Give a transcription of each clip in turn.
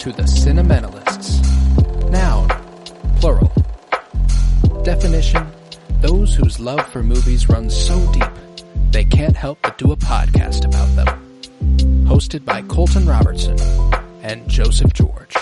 to the Cinementalists. Noun, plural. Definition, those whose love for movies runs so deep, they can't help but do a podcast about them. Hosted by Colton Robertson and Joseph George.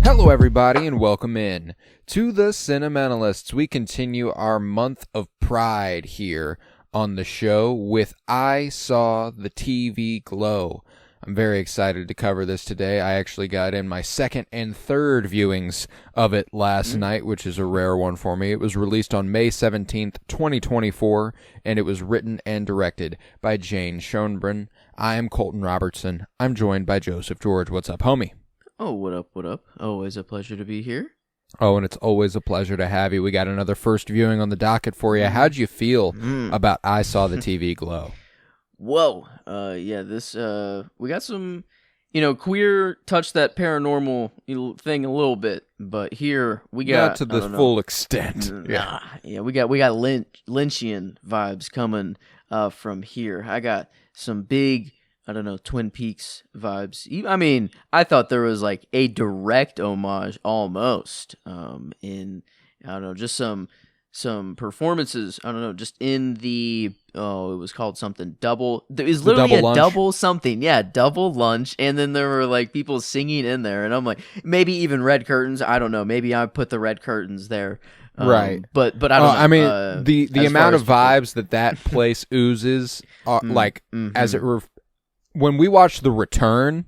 Hello everybody and welcome in to the Cinementalists. We continue our month of pride here on the show with I Saw the TV Glow. I'm very excited to cover this today. I actually got in my second and third viewings of it last night, which is a rare one for me. It was released on May 17th, 2024, and it was written and directed by Jane Schoenbrun. I am Colton Robertson. I'm joined by Joseph George. What's up, homie? Oh, what up, what up? Always a pleasure to be here. Oh, and it's always a pleasure to have you. We got another first viewing on the docket for you. How'd you feel about I Saw the TV Glow? Whoa. This, we got some, queer touch that paranormal thing a little bit, but here we got... Not to the full extent. We got Lynchian vibes coming from here. I got some big... Twin Peaks vibes. I mean, I thought there was like a direct homage almost just some performances. Just in the, it was called something double. It was literally double something. Yeah, double lunch. And then there were like people singing in there. And I'm like, maybe even red curtains. I don't know. Maybe I put the red curtains there. Right. But I don't know. I mean, the amount of vibes that place oozes, as it when we watch The Return,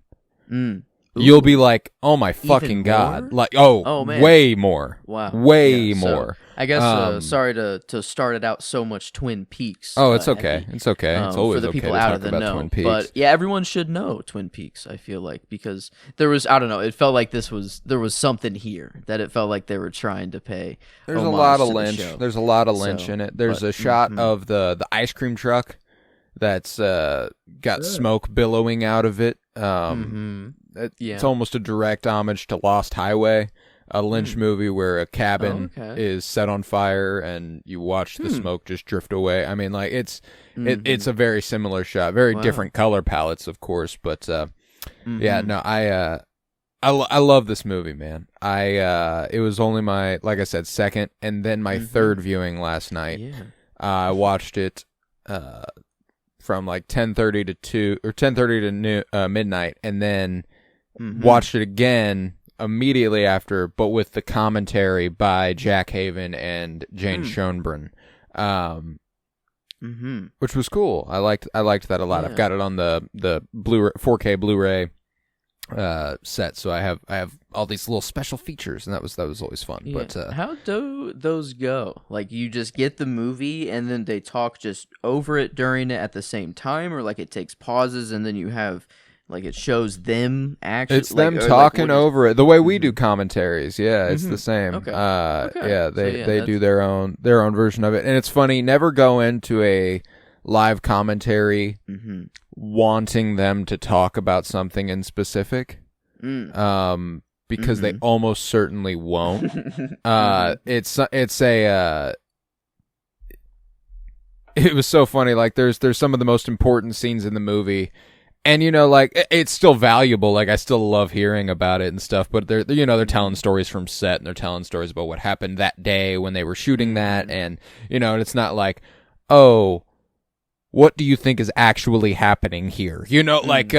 you'll be like, "Oh my fucking god!" Like, man. Way more. Wow, way more. So, I guess sorry to start it out so much Twin Peaks. Oh, it's okay. It's okay. It's always for the okay people to out talk of the about know. Twin Peaks. But yeah, everyone should know Twin Peaks. I feel like because there was, it felt like there was something here that it felt like they were trying to pay. There's a lot of Lynch. The There's a lot of Lynch in it. There's a shot of the ice cream truck that's got smoke billowing out of it. It's almost a direct homage to Lost Highway, a Lynch movie where a cabin is set on fire and you watch the smoke just drift away. I mean, like it's a very similar shot, very different color palettes, of course, but I love this movie, man. It was only my, like I said, second and then my third viewing last night. Yeah. I watched it from like 10:30 to 2 or 10:30 to midnight, and then watched it again immediately after, but with the commentary by Jack Haven and Jane Schoenbrun, which was cool. I liked that a lot. Yeah. I've got it on the Blu-ray, 4K Blu-ray set, so I have all these little special features, and that was always fun. Yeah. But how do those go? Like, you just get the movie and then they talk just over it during it at the same time, or like it takes pauses and then you have like it shows them actually. It's them talking over it the way we do commentaries. Yeah, it's the same. Okay. Yeah, they do their own version of it, and it's funny. Never go into a live commentary wanting them to talk about something in specific, because they almost certainly won't. It was so funny. Like there's some of the most important scenes in the movie, and it's still valuable. Like, I still love hearing about it and stuff, but they're telling stories from set, and they're telling stories about what happened that day when they were shooting that, and it's not like, oh, what do you think is actually happening here? It's not like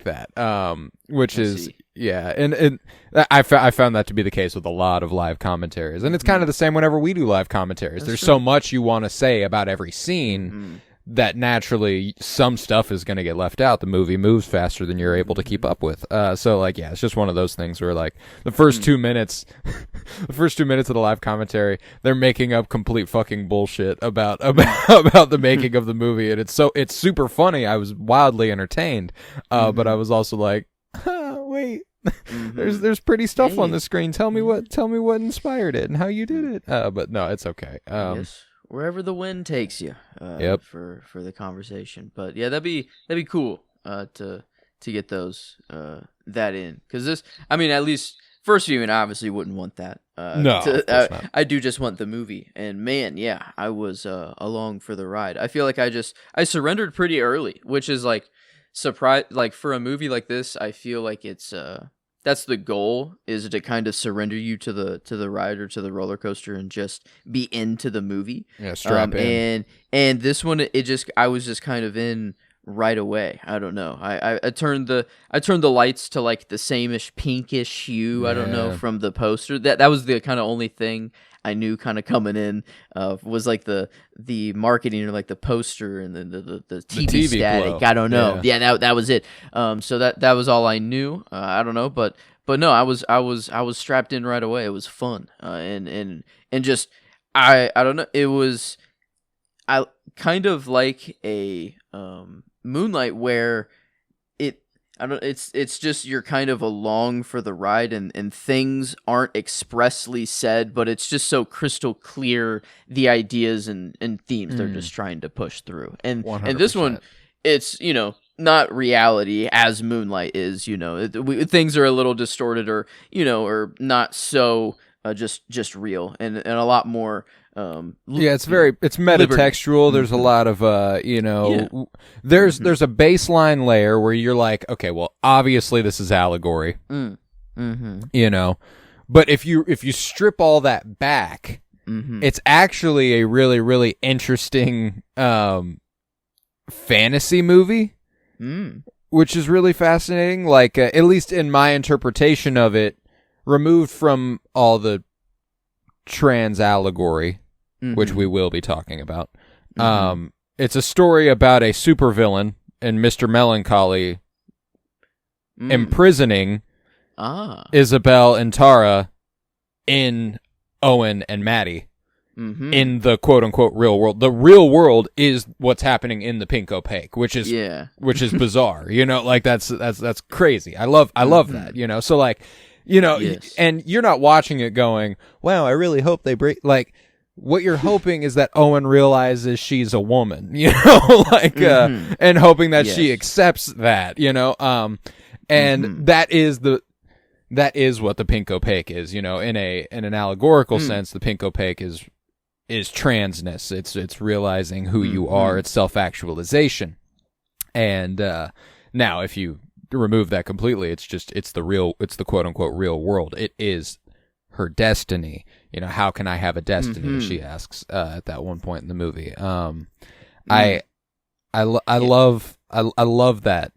that. Which is, and I found that to be the case with a lot of live commentaries, and it's kind of the same whenever we do live commentaries. There's so much you want to say about every scene that naturally some stuff is going to get left out. The movie moves faster than you're able to keep up with. It's just one of those things where, like, the first 2 minutes, of the live commentary, they're making up complete fucking bullshit about the making of the movie, and it's super funny. I was wildly entertained, but I was also like, wait. There's pretty stuff on the screen. Tell me what inspired it and how you did it. But no, it's okay. Yes. Wherever the wind takes you, for the conversation. But yeah, that'd be cool to get those that in, because this, I mean, at least first viewing, I obviously wouldn't want that. No, of course not. I do just want the movie, and man, yeah, I was along for the ride. I feel like I surrendered pretty early, which is like surprise. Like for a movie like this, I feel like it's that's the goal, is to kind of surrender you to the ride or to the roller coaster and just be into the movie. Yeah, strap in. And this one, I was just kind of in right away. I don't know. I turned the lights to like the sameish pinkish hue. I don't know, Yeah. from the poster. That was the kind of only thing I knew kind of coming in, was like the marketing, or like the poster and the TV, TV static. glow. I don't know. Yeah. Yeah, that was it. So that was all I knew. I don't know, but no, I was strapped in right away. It was fun. And just I don't know. It was, I kind of like a Moonlight, where it's just you're kind of along for the ride, and things aren't expressly said, but it's just so crystal clear, the ideas and themes they're just trying to push through. And this one, 100%. it's, not reality as Moonlight is, things are a little distorted, or or not so just real, and a lot more Yeah, it's metatextual. There's a lot of there's a baseline layer where you're like, okay, well, obviously this is allegory. But if you strip all that back, it's actually a really, really interesting fantasy movie, which is really fascinating. Like, at least in my interpretation of it, removed from all the trans allegory, which we will be talking about. It's a story about a supervillain and Mr. Melancholy imprisoning Isabel and Tara in Owen and Maddie in the quote-unquote real world. The real world is what's happening in the Pink Opaque, which is bizarre. Like that's crazy. I love that. So like, Yes. and you're not watching it going, wow, I really hope they break. Like, what you're hoping is that Owen realizes she's a woman, and hoping that she accepts that, and that is what the Pink Opaque is, in an allegorical sense. The Pink Opaque is transness. It's realizing who you are. It's self-actualization. And now, if you remove that completely, it's the quote unquote real world. It is her destiny. How can I have a destiny? She asks at that one point in the movie. I love that.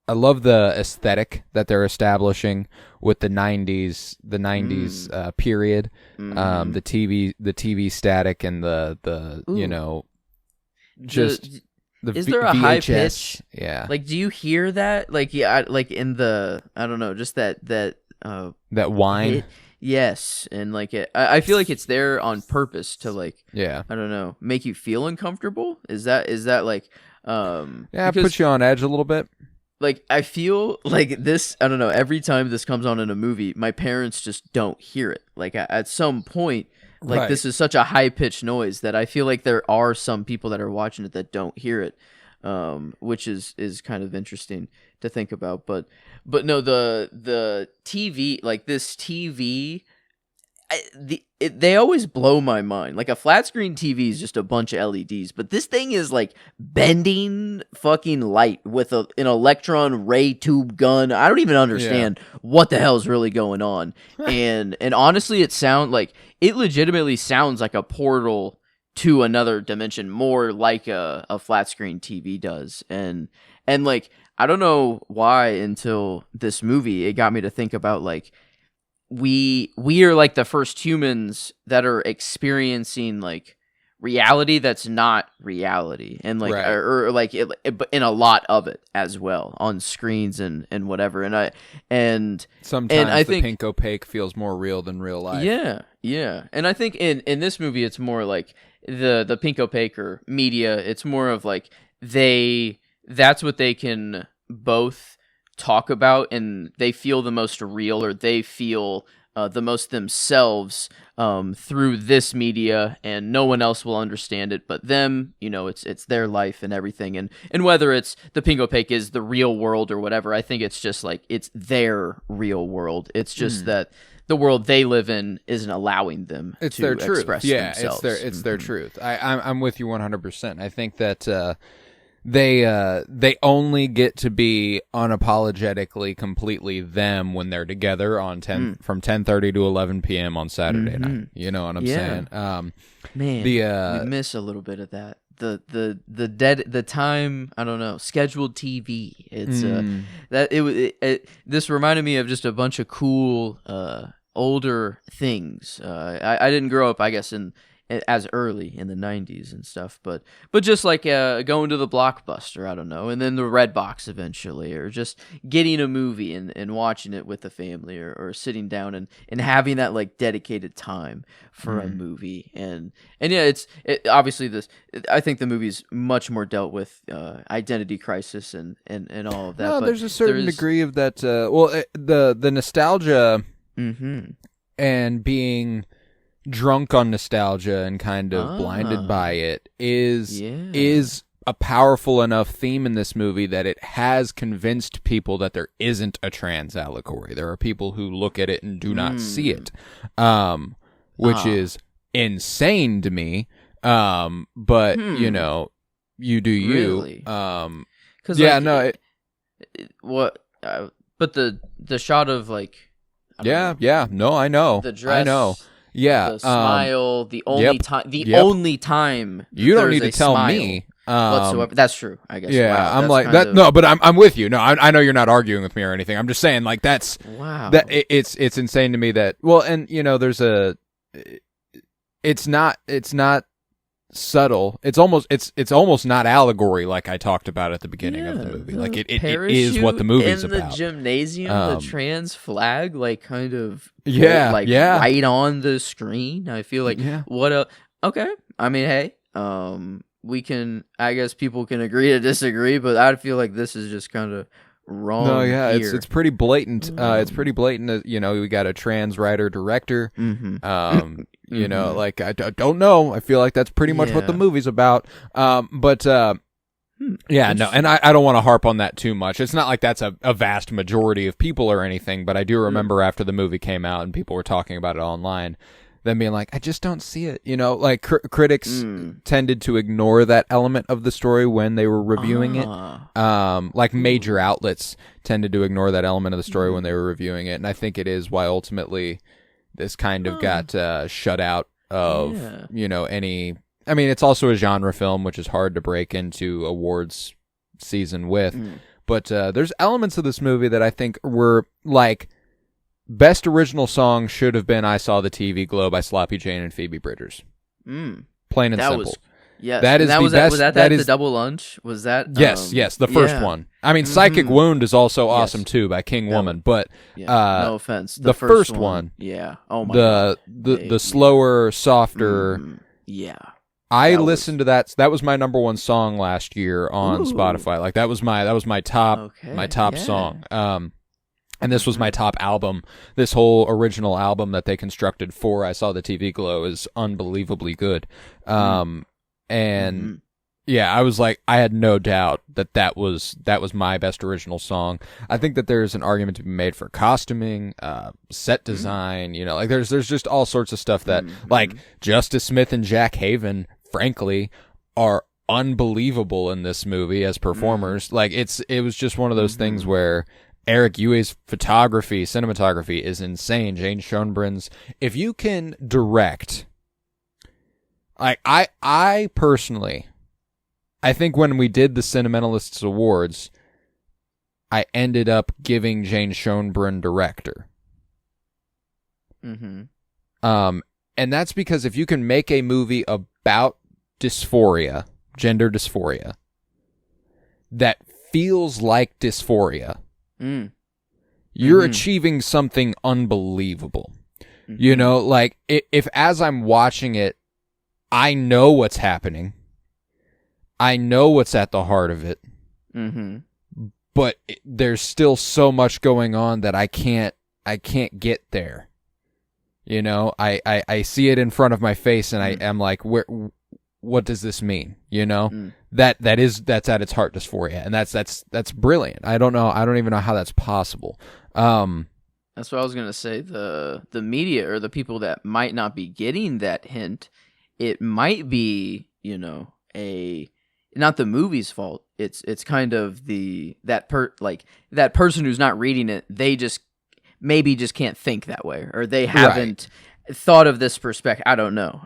I love the aesthetic that they're establishing with the 90s period, the TV static and the is there a high VHS. pitch? Yeah. Like, do you hear that? Like, like in the, I don't know, just that whine. hit? Yes, and like I feel like it's there on purpose to, like, Yeah. I don't know, make you feel uncomfortable. Is that like Yeah, it because, puts you on edge a little bit. like, I feel like this, I don't know, every time this comes on in a movie, my parents just don't hear it. Like, at some point, like, Right. this is such a high-pitched noise that I feel like there are some people that are watching it that don't hear it, which is kind of interesting to think about. But no, the TV, like, this TV, they always blow my mind. Like, a flat screen TV is just a bunch of LEDs, but this thing is like bending fucking light with an electron ray tube gun. I don't even understand what the hell is really going on. and honestly, it legitimately sounds like a portal to another dimension, more like a flat screen TV does. And like, I don't know why until this movie it got me to think about, like, we are like the first humans that are experiencing, like, reality that's not reality, and like, Right. or like in a lot of it as well on screens and whatever. And Sometimes I the think, Pink Opaque feels more real than real life. yeah. And I think in this movie, it's more like the Pink Opaque or media. It's more of like that's what they can both talk about, and they feel the most real, or they feel the most themselves through this media, and no one else will understand it but them. It's their life and everything, and whether it's the Pink Opaque is the real world or whatever, I think it's just like it's their real world. It's just that the world they live in isn't allowing them it's to their truth. express Yeah, themselves. it's their truth. I'm with you 100%. I think that they only get to be unapologetically completely them when they're together on from 10:30 to 11 p.m. on Saturday night. You know what I'm saying? Man, we miss a little bit of that. The time, I don't know, scheduled TV. It's this reminded me of just a bunch of cool older things. I didn't grow up, I guess, as early in the 90s and stuff, but just like going to the Blockbuster, I don't know, and then the Red Box eventually, or just getting a movie and watching it with the family, or sitting down and having that like dedicated time for a movie. And yeah, obviously I think the movie's much more dealt with identity crisis and all of that. No, but there's a certain degree of that. The nostalgia and being drunk on nostalgia and kind of blinded by it is a powerful enough theme in this movie that it has convinced people that there isn't a trans allegory. There are people who look at it and do not see it, which is insane to me. But you know, you do you. Really? 'Cause, but the shot of like. No, I know. The dress. I know. Yeah, the smile, the only time, only time. You don't need to tell me whatsoever. That's true, I guess. Yeah, wow, I'm like that. No, but I'm with you. No, I know you're not arguing with me or anything. I'm just saying, like that's that it's insane to me that and you know there's it's not subtle. It's almost not allegory like I talked about at the beginning of the movie. Like it is what the movie's in about. The gymnasium, the trans flag, like kind of right on the screen. I feel like okay. I mean, hey, we can. I guess people can agree to disagree, but I feel like this is just kind of wrong. No, yeah, here. it's pretty blatant. It's pretty blatant. You know, we got a trans writer director. You know, like I don't know. I feel like that's pretty much what the movie's about. Yeah, no, and I don't want to harp on that too much. It's not like that's a vast majority of people or anything, but I do remember after the movie came out and people were talking about it online, them being like, I just don't see it. You know, like critics tended to ignore that element of the story when they were reviewing it. Like major outlets tended to ignore that element of the story when they were reviewing it, and I think it is why ultimately this kind of got shut out of, you know, any... I mean, it's also a genre film, which is hard to break into awards season with. But there's elements of this movie that I think were, like, best original song should have been I Saw the TV Glow by Sloppy Jane and Phoebe Bridgers. Plain and simple. Yes, that is the best. Was that the double lunch? Was that? Yes, the first one. I mean, Psychic Wound is also awesome too by King Woman, but no offense, the first one. Yeah. Oh my god. The slower, softer. I listened to that. That was my number one song last year on Spotify. Like that was my top song. And this was my top album. This whole original album that they constructed for I Saw the TV Glow is unbelievably good. And yeah, I was like, I had no doubt that was my best original song. I think that there's an argument to be made for costuming, set design, you know, like there's just all sorts of stuff that like Justice Smith and Jack Haven, frankly, are unbelievable in this movie as performers. Like it was just one of those things where Eric Yue's cinematography is insane. Jane Schoenbrun's, if you can direct, like I personally, I think when we did the Cinementalists Awards, I ended up giving Jane Schoenbrun director. And that's because if you can make a movie about dysphoria, gender dysphoria, that feels like dysphoria, you're achieving something unbelievable. You know, like if as I'm watching it, I know what's happening. I know what's at the heart of it. But there's still so much going on that I can't get there. You know, I see it in front of my face and I am like, what does this mean? You know, that's at its heart dysphoria, and that's brilliant. I don't even know how that's possible. That's what I was gonna say. The media or the people that might not be getting that hint, it might be, not the movie's fault. It's kind of that person who's not reading it, they just maybe just can't think that way, or they haven't thought of this perspective. I don't know.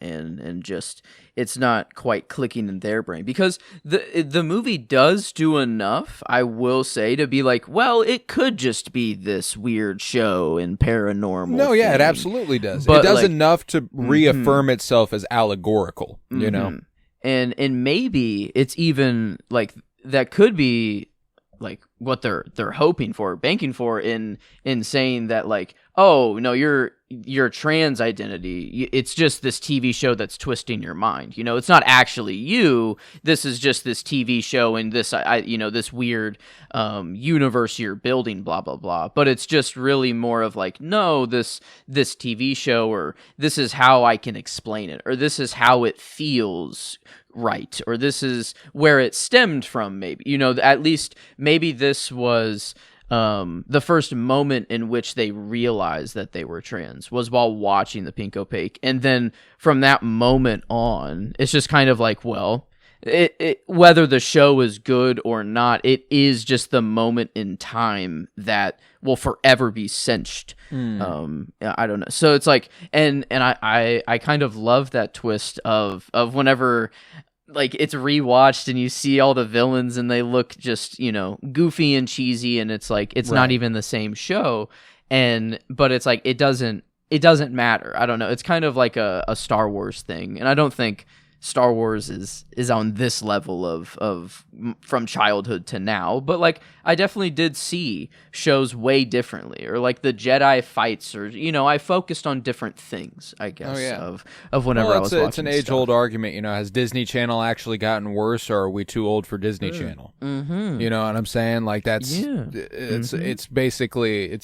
And just it's not quite clicking in their brain, because the movie does do enough, I will say, to be like, well, it could just be this weird show and paranormal. No, yeah, thing. It absolutely does. But, it does like, enough to reaffirm itself as allegorical, you know? And maybe it's even like that could be like what they're hoping for, banking for in saying that, like, oh no, your trans identity, it's just this TV show that's twisting your mind. It's not actually you. This is just this TV show and this this weird universe you're building, blah blah blah. But it's just really more of like, no, this TV show, or this is how I can explain it, or this is how it feels right, or this is where it stemmed from. Maybe at least maybe this was the first moment in which they realized that they were trans was while watching The Pink Opaque, and then from that moment on, it's just kind of like, well, whether the show is good or not, it is just the moment in time that will forever be cinched. I don't know. So it's like, and I kind of love that twist of whenever, like, it's rewatched and you see all the villains and they look just, goofy and cheesy, and it's like, it's not even the same show. But it's like, it doesn't matter. I don't know. It's kind of like a Star Wars thing. And I don't think Star Wars is on this level of from childhood to now, but like, I definitely did see shows way differently, or like the Jedi fights, or I focused on different things, I guess. Of whenever I was watching. It's an age-old argument, has Disney Channel actually gotten worse, or are we too old for Disney Channel? Mm-hmm. You know what I'm saying? Like, that's it's basically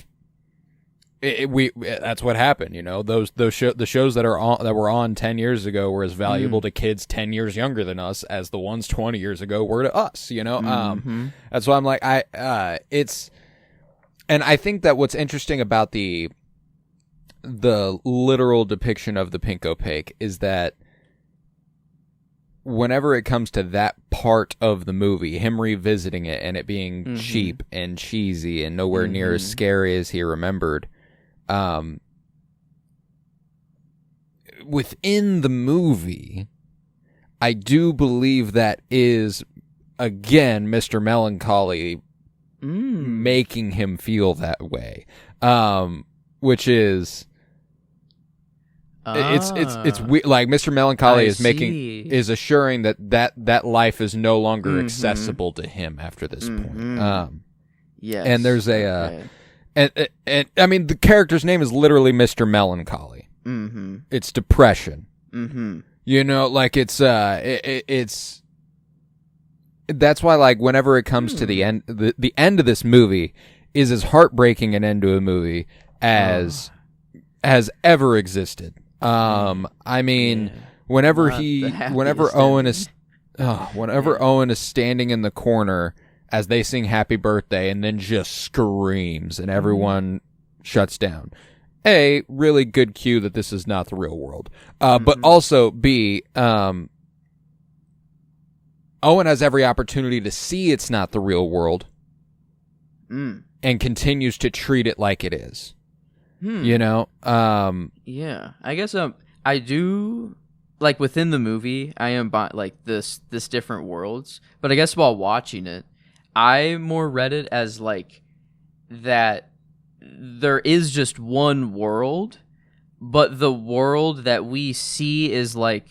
that's what happened. The shows that were on 10 years ago were as valuable to kids 10 years younger than us as the ones 20 years ago were to us. That's why I'm like, and I think that what's interesting about the literal depiction of the Pink Opaque is that whenever it comes to that part of the movie, him revisiting it and it being cheap and cheesy and nowhere near as scary as he remembered, within the movie, I do believe that is, again, Mr. Melancholy making him feel that way, which is it's like Mr. Melancholy is assuring that life is no longer accessible to him after this point. Yes, and there's And I mean, the character's name is literally Mr. Melancholy. It's depression. Like, it's that's why, like, whenever it comes to the end, the end of this movie is as heartbreaking an end to a movie as has ever existed. I mean, whenever Owen is standing in the corner as they sing Happy Birthday and then just screams and everyone shuts down. A, really good cue that this is not the real world. But also, B, Owen has every opportunity to see it's not the real world and continues to treat it like it is. Yeah, I guess I do, like, within the movie, I am like this different worlds, but I guess while watching it, I more read it as like that there is just one world, but the world that we see is like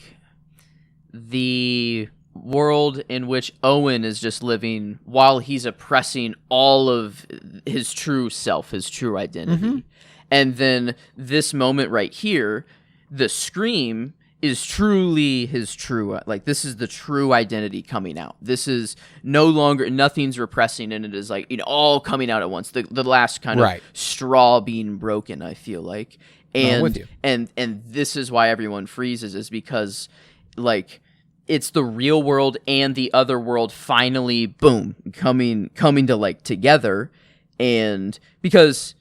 the world in which Owen is just living while he's oppressing all of his true self, his true identity. And then this moment right here, the scream is truly his true, like, this is the true identity coming out. This is no longer, nothing's repressing, and it is like, all coming out at once. The last kind of straw being broken, I feel like. And, I'm with you. and this is why everyone freezes, is because, like, it's the real world and the other world finally, boom, coming to, like, together. And because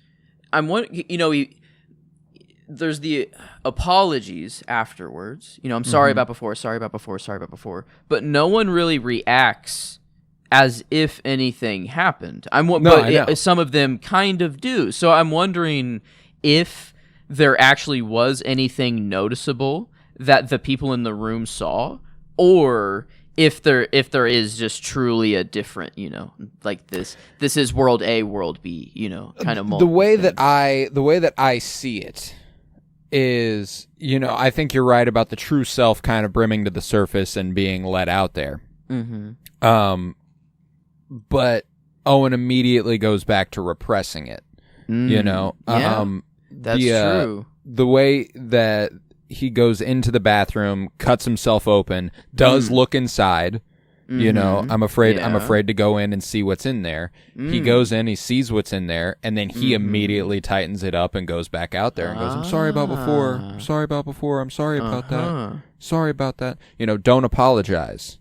there's the apologies afterwards. I'm sorry about before, sorry about before, sorry about before. But no one really reacts as if anything happened. Some of them kind of do. So I'm wondering if there actually was anything noticeable that the people in the room saw, or if there is just truly a different, like this is world A, world B, kind of the way that I see it is, I think you're right about the true self kind of brimming to the surface and being let out there. Mm-hmm. But Owen immediately goes back to repressing it. That's true. The way that he goes into the bathroom, cuts himself open, does look inside. I'm afraid to go in and see what's in there. He goes in, he sees what's in there, and then he immediately tightens it up and goes back out there and goes, I'm sorry about before. I'm sorry about before. I'm sorry about that. Sorry about that. Don't apologize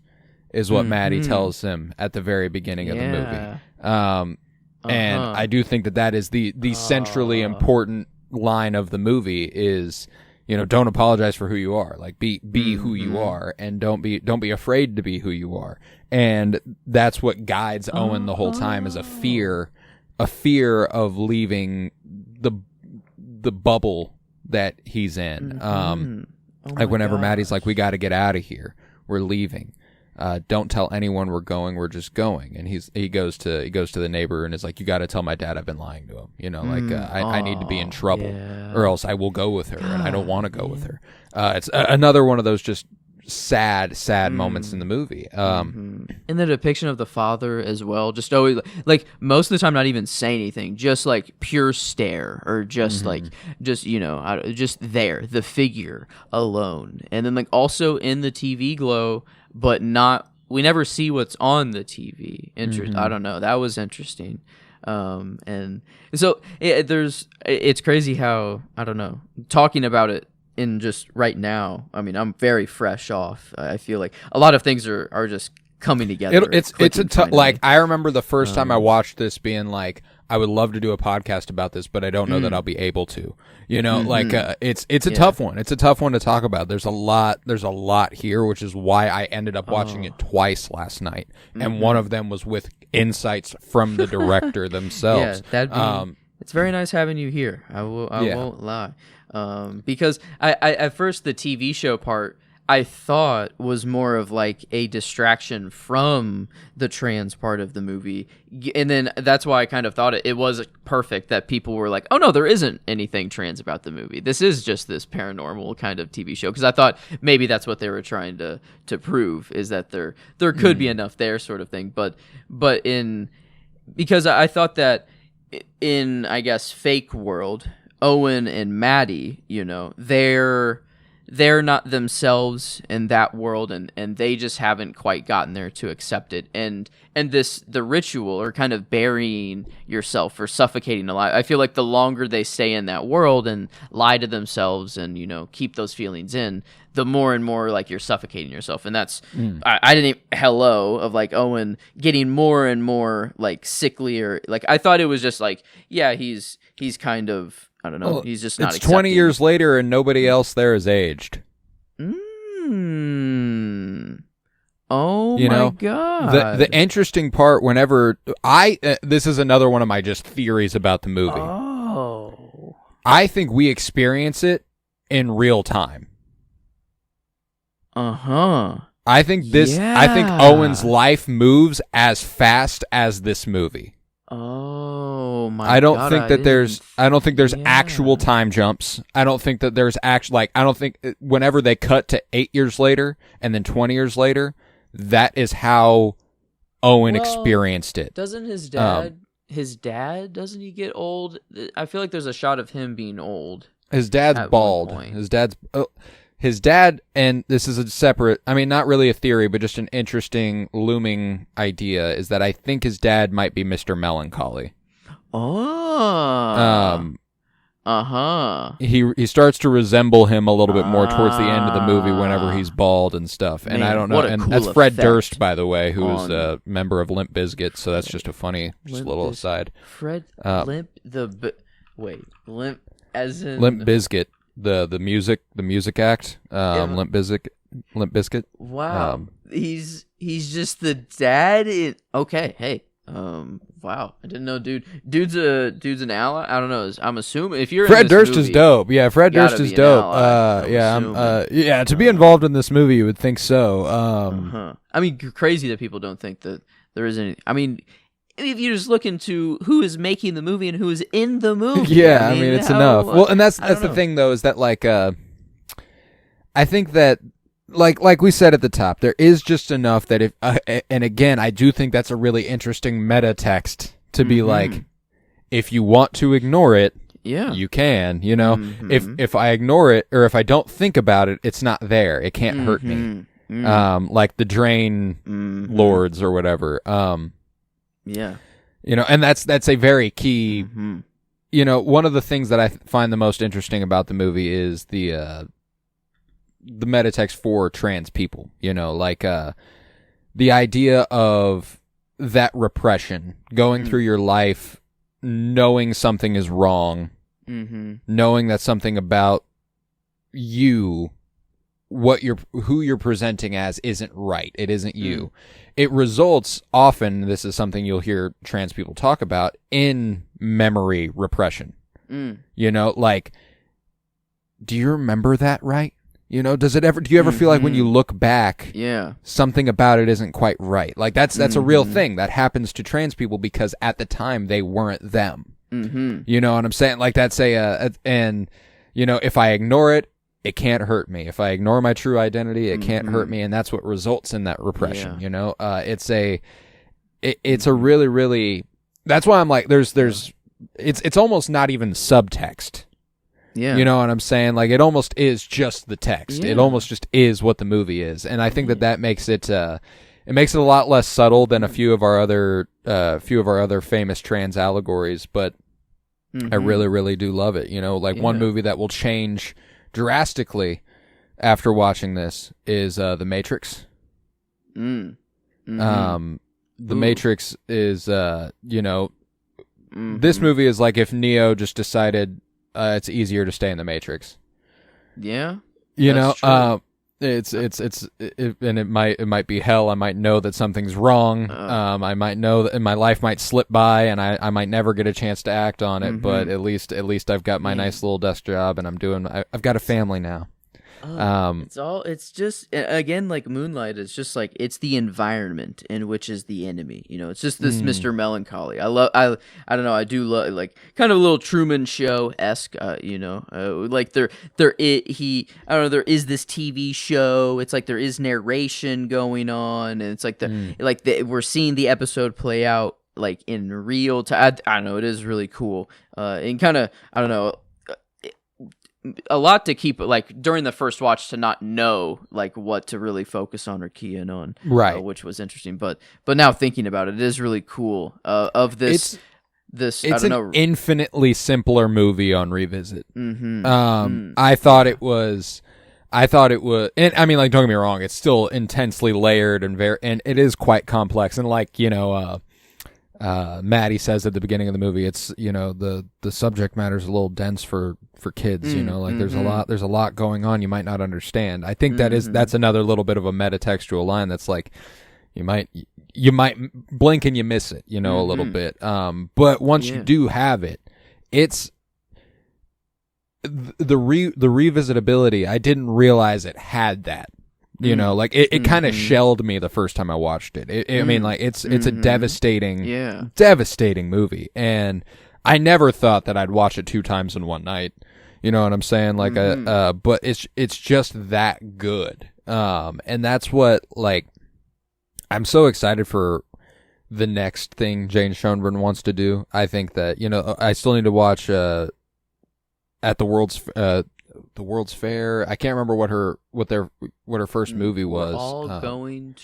is what Maddie tells him at the very beginning of the movie. And I do think that is the centrally important line of the movie is, don't apologize for who you are. Like be who you are, and don't be afraid to be who you are. And that's what guides Owen the whole time, is a fear of leaving the bubble that he's in. Like whenever Maddie's like, we got to get out of here, we're leaving. Don't tell anyone we're going. We're just going. And he goes to the neighbor and is like, you got to tell my dad I've been lying to him. I need to be in trouble, or else I will go with her, and I don't want to go with her. It's another one of those just sad moments in the movie. And the depiction of the father as well, just always like most of the time not even say anything, just like pure stare, or just just there, the figure alone. And then like also in the TV glow, but we never see what's on the TV. I don't know. That was interesting. And so it's crazy how, I don't know, talking about it in just right now. I mean, I'm very fresh off. I feel like a lot of things are just coming together. It's a tough, like, I remember the first time I watched this being like, I would love to do a podcast about this, but I don't know that I'll be able to. It's a tough one. It's a tough one to talk about. There's a lot here, which is why I ended up watching it twice last night, and one of them was with insights from the director themselves. Yeah, it's very nice having you here. I won't lie, because I at first the TV show part I thought was more of like a distraction from the trans part of the movie. And then that's why I kind of thought it was perfect that people were like, oh no, there isn't anything trans about the movie. This is just this paranormal kind of TV show. Because I thought maybe that's what they were trying to prove, is that there could be enough there, sort of thing. Because I thought that in, I guess, fake world, Owen and Maddie, they're not themselves in that world, and they just haven't quite gotten there to accept it. And the ritual, or kind of burying yourself or suffocating alive, I feel like the longer they stay in that world and lie to themselves and, keep those feelings in, the more and more like you're suffocating yourself. And that's, I didn't of like Owen getting more and more like sickly, or like, I thought it was just like, yeah, he's kind of, I don't know. Well, he's just not. It's 20 years later, and nobody else there is aged. Oh my god! The interesting part, whenever this is another one of my just theories about the movie. Oh, I think we experience it in real time. I think I think Owen's life moves as fast as this movie. Oh my! I don't think that there's actual time jumps. I don't think that there's I don't think whenever they cut to 8 years later and then 20 years later, that is how Owen experienced it. Doesn't his dad? Doesn't he get old? I feel like there's a shot of him being old. His dad's bald. His dad, and this is a separate, I mean, not really a theory, but just an interesting looming idea, is that I think his dad might be Mr. Melancholy. Oh. He starts to resemble him a little bit more towards the end of the movie whenever he's bald and stuff. And I don't know. And cool that's Fred effect Durst, by the way, who is a member of Limp Bizkit. So that's just a funny little aside. Fred Wait, Limp as in Limp Bizkit, the music act. Limp Bizkit. Wow, he's just the dad. Okay, hey, wow, I didn't know, dude's an ally. I don't know. I'm assuming if you're Fred in this Durst movie, is dope. Yeah, Fred gotta Durst is be an dope. ally, To be involved in this movie, you would think so. I mean, crazy that people don't think that there is any. I mean, if you just look into who is making the movie and who is in the movie, Yeah, I mean it's enough. Well, and that's the know. thing though, is that like I think that like we said at the top, there is just enough that if and again, I do think that's a really interesting meta text to be like, if you want to ignore it, yeah, you can, you know. If I ignore it or if I don't think about it, it's not there. It can't hurt me. Like the drain lords or whatever. Yeah. You know, and that's a very key. You know, one of the things that I find the most interesting about the movie is the metatext for trans people. You know, like the idea of that repression, going through your life, knowing something is wrong, knowing that something about you, who you're presenting as, isn't right. It isn't you. It results often, this is something you'll hear trans people talk about, in memory repression. You know, like, do you remember that right? You know, do you ever feel like when you look back, something about it isn't quite right? Like that's a real thing that happens to trans people because at the time they weren't them. You know what I'm saying? Like that's and you know, if I ignore it, it can't hurt me. If I ignore my true identity, it can't hurt me, and that's what results in that repression. You know, it's a really, really. That's why I'm like, it's almost not even subtext. Yeah, you know what I'm saying? Like it almost is just the text. It almost just is what the movie is, and I think that makes it. It makes it a lot less subtle than a few of our other famous trans allegories, but I really, really do love it. You know, like one movie that will change drastically after watching this is The Matrix. The Matrix is you know, this movie is like if Neo just decided it's easier to stay in the Matrix. Yeah, you know, it's and it might be hell. I might know that something's wrong. I might know that my life might slip by, and I might never get a chance to act on it. But at least I've got my nice little desk job, and I've got a family now. It's just again like Moonlight. It's just like it's the environment in which is the enemy. You know, it's just this Mr. Melancholy. I don't know. I do love like kind of a little Truman Show esque. You know, like there is this TV show. It's like there is narration going on, and it's like we're seeing the episode play out like in real time. I don't know. It is really cool. And kind of I don't know. A lot to keep like during the first watch to not know like what to really focus on or key in on, right? Which was interesting, but now thinking about it, it is really cool. Of this, it's I don't know, infinitely simpler movie on revisit. I thought it was, and I mean, like, don't get me wrong, it's still intensely layered and it is quite complex, and like you know, Maddie says at the beginning of the movie, it's you know the subject matter is a little dense for kids. You know, like there's a lot going on you might not understand. I think that's another little bit of a metatextual line that's like you might blink and you miss it. You know, a little bit. But once you do have it, it's the revisitability. I didn't realize it had that. You know, like it kind of shelled me the first time I watched it. I mean, like it's a devastating movie, and I never thought that I'd watch it 2 times in one night. You know what I'm saying? Like, but it's just that good. And that's what like I'm so excited for the next thing Jane Schoenbrun wants to do. I think that you know I still need to watch at the World's Fair. I can't remember what her first movie was.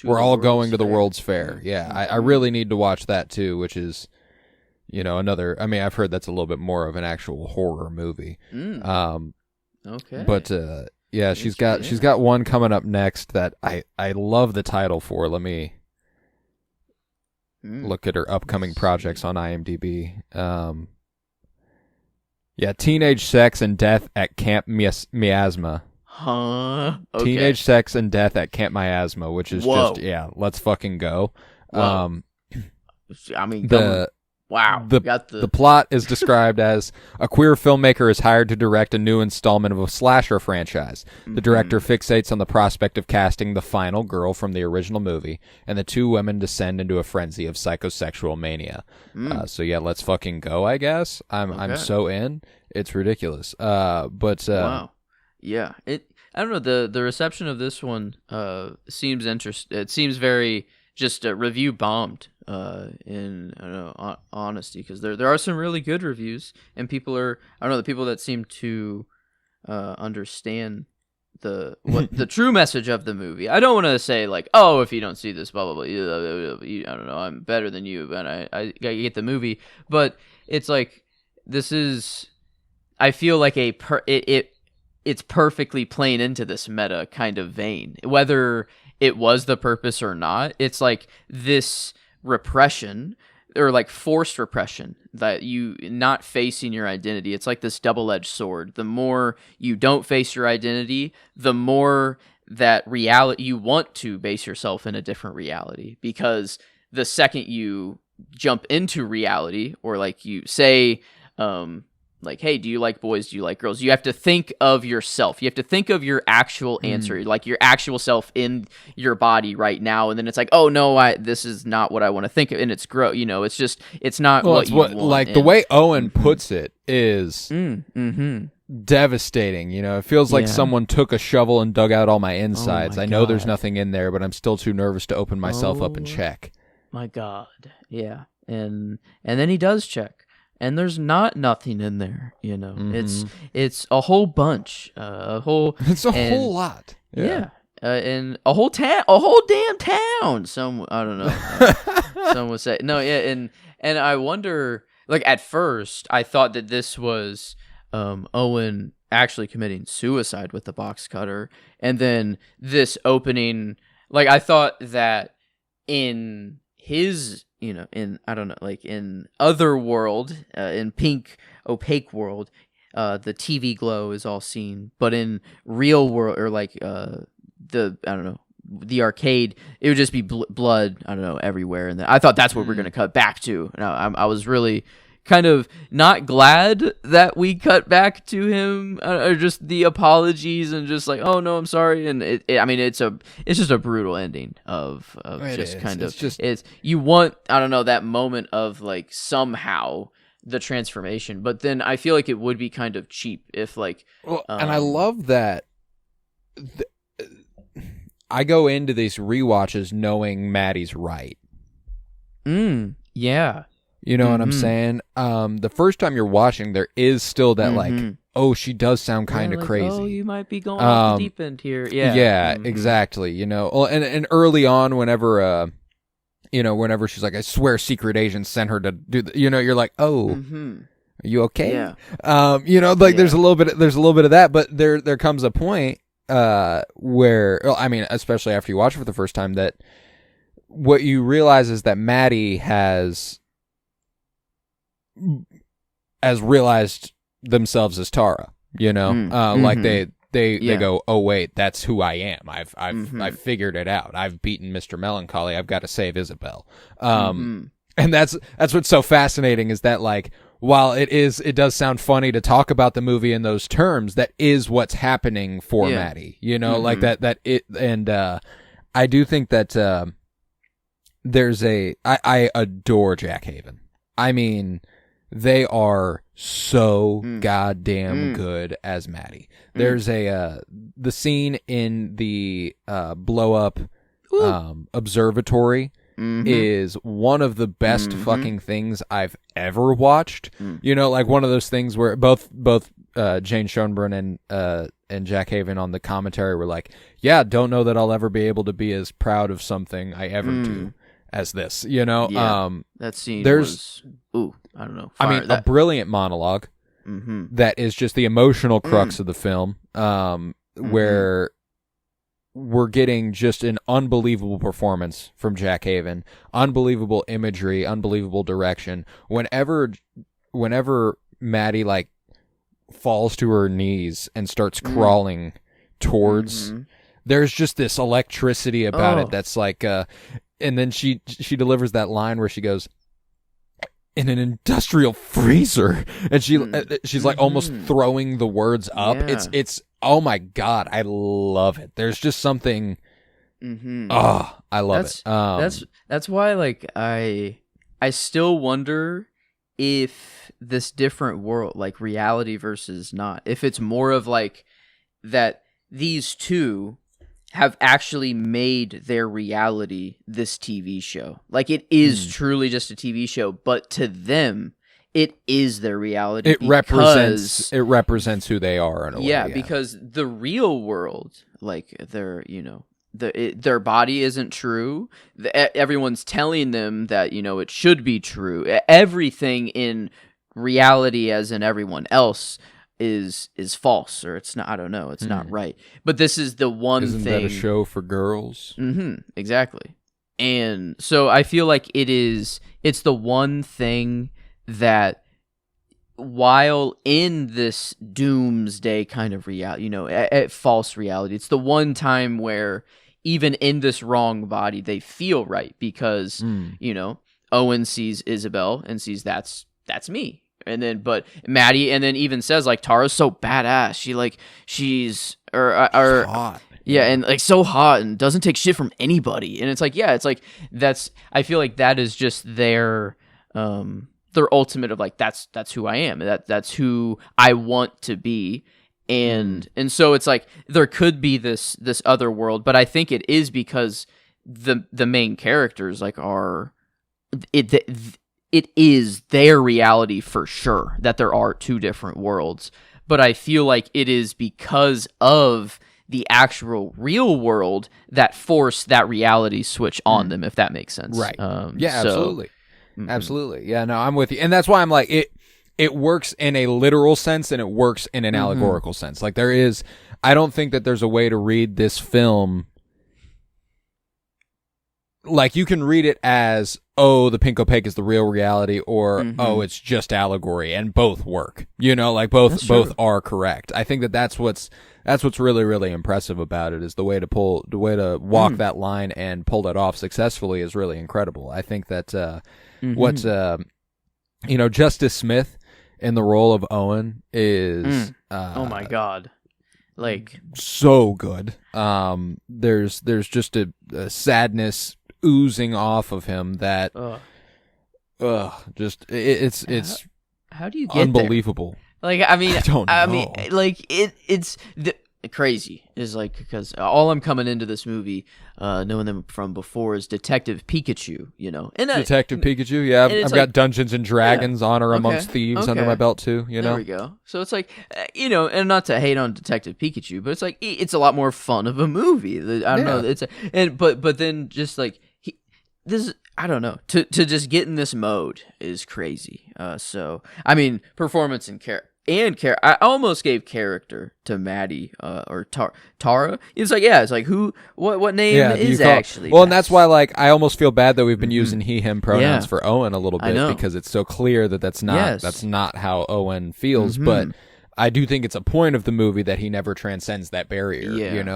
We're all going to the World's Fair. Yeah, I really need to watch that too, which is, you know, another. I mean, I've heard that's a little bit more of an actual horror movie. Okay. But yeah, she's got one coming up next that I love the title for. Let me look at her upcoming projects on IMDb. Yeah, teenage sex and death at Camp Miasma. Huh? Okay. Teenage sex and death at Camp Miasma, which is Whoa. just, let's fucking go. Whoa. I mean, wow. The plot is described as a queer filmmaker is hired to direct a new installment of a slasher franchise. The director fixates on the prospect of casting the final girl from the original movie, and the two women descend into a frenzy of psychosexual mania. So yeah, let's fucking go, I guess. I'm so in. It's ridiculous. Wow. Yeah. I don't know, the reception of this one seems interesting. It seems very just review bombed in honesty, because there are some really good reviews, and people are, I don't know, the people that seem to understand the true message of the movie. I don't want to say like, oh, if you don't see this, blah blah blah, I don't know, I'm better than you, but I get the movie. But it's like, this is, I feel like it's perfectly playing into this meta kind of vein, whether it was the purpose or not. It's like this repression, or like forced repression, that you not facing your identity. It's like this double-edged sword. The more you don't face your identity, the more that reality you want to base yourself in a different reality, because the second you jump into reality, or like you say, like, hey, do you like boys? Do you like girls? You have to think of yourself. You have to think of your actual answer, like your actual self in your body right now. And then it's like, oh no, this is not what I want to think of. And it's it's just, it's not what you want. Like the way Owen puts it is devastating. It feels like someone took a shovel and dug out all my insides. I know there's nothing in there, but I'm still too nervous to open myself up and check. My God. Yeah. And then he does check. And there's nothing in there, It's a whole bunch, It's a whole lot, and a whole damn town. I don't know. Some would say no, yeah, and I wonder. Like at first, I thought that this was Owen actually committing suicide with the box cutter, and then this opening. Like I thought that in his, in, I don't know, like in other world, in pink opaque world, the TV glow is all seen, but in real world, or like I don't know, the arcade, it would just be blood, I don't know, everywhere. And I thought that's what we're gonna cut back to. I was really kind of not glad that we cut back to him, or just the apologies and just like, oh no, I'm sorry. And I mean, it's just a brutal ending of just kind of, it's you want, I don't know, that moment of like somehow the transformation, but then I feel like it would be kind of cheap if like, and I love that I go into these rewatches knowing Maddie's right. Yeah. You know what I'm saying? The first time you're watching, there is still that like, oh, she does sound kind of like, crazy. Oh, you might be going off the deep end here. Yeah. Yeah, exactly. Well, and early on, whenever whenever she's like, I swear secret agents sent her to do you're like, oh, are you okay? Yeah. There's a little bit of that, but there comes a point where, well, I mean, especially after you watch it for the first time, that what you realize is that Maddie has realized themselves as Tara, like they go, oh wait, that's who I am. I've figured it out. I've beaten Mr. Melancholy. I've got to save Isabel. And that's what's so fascinating, is that like, while it does sound funny to talk about the movie in those terms, that is what's happening for Maddie, like that it, and I do think that I adore Jack Haven. I mean, they are so goddamn good as Maddie. There's the scene in the blow up observatory is one of the best fucking things I've ever watched. Like one of those things where both Jane Schoenbrunn and Jack Haven on the commentary were like, yeah, don't know that I'll ever be able to be as proud of something I ever do as this, that scene was, I don't know. A brilliant monologue that is just the emotional crux of the film, where we're getting just an unbelievable performance from Jack Haven, unbelievable imagery, unbelievable direction. Whenever Maddie like falls to her knees and starts crawling towards. There's just this electricity about it that's like, and then she delivers that line where she goes, "In an industrial freezer," and she's like almost throwing the words up. Yeah. It's oh my god, I love it. There's just something. Oh, I love it. That's why, like, I still wonder if this different world, like reality versus not, if it's more of like that these two have actually made their reality this TV show. Like, it is truly just a TV show, but to them, it is their reality. It represents who they are in a way. Yeah, because the real world, like, their body isn't true. Everyone's telling them that, it should be true. Everything in reality, as in everyone else, is false, or it's not. I don't know. It's not right. But this is the one Isn't thing. that a show for girls? Exactly. And so I feel like it's the one thing that, while in this doomsday kind of reality, false reality, it's the one time where even in this wrong body, they feel right, because, Owen sees Isabel and sees that's me. And then, but Maddie, and then even says, like, Tara's so badass. She's hot. Yeah, and like so hot and doesn't take shit from anybody. And it's like, I feel like that is just their ultimate of like, that's who I am. That's who I want to be. And so it's like there could be this other world, but I think it is because the main characters like it is their reality for sure that there are two different worlds. But I feel like it is because of the actual real world that forced that reality switch on them, if that makes sense. Right. Absolutely. Absolutely. Yeah, no, I'm with you. And that's why I'm like, it works in a literal sense and it works in an allegorical sense. Like I don't think that there's a way to read this film. Like, you can read it as, oh, the pink opaque is the real reality, or oh, it's just allegory, and both work. Like both are correct. I think that's what's really, really impressive about it, is the way to walk that line and pull that off successfully is really incredible. I think that what's Justice Smith in the role of Owen is oh my god, like, so good. There's just a sadness oozing off of him that just it's how do you get unbelievable there? Like, I mean, I don't know. I mean, like, it's crazy is like, because all I'm coming into this movie knowing them from before is Detective Pikachu, and Detective Pikachu. Yeah, I've got like, Dungeons and Dragons Honor Amongst Thieves under my belt too. There we go. So it's like, and not to hate on Detective Pikachu, but it's like it's a lot more fun of a movie. I don't know. But then just like I don't know, to just get in this mode is crazy. So I mean, performance and I almost gave character to Maddie or Tara. It's like, who, what name is actually? Well, and that's why, like, I almost feel bad that we've been using he/him pronouns for Owen a little bit, because it's so clear that that's not how Owen feels. But I do think it's a point of the movie that he never transcends that barrier.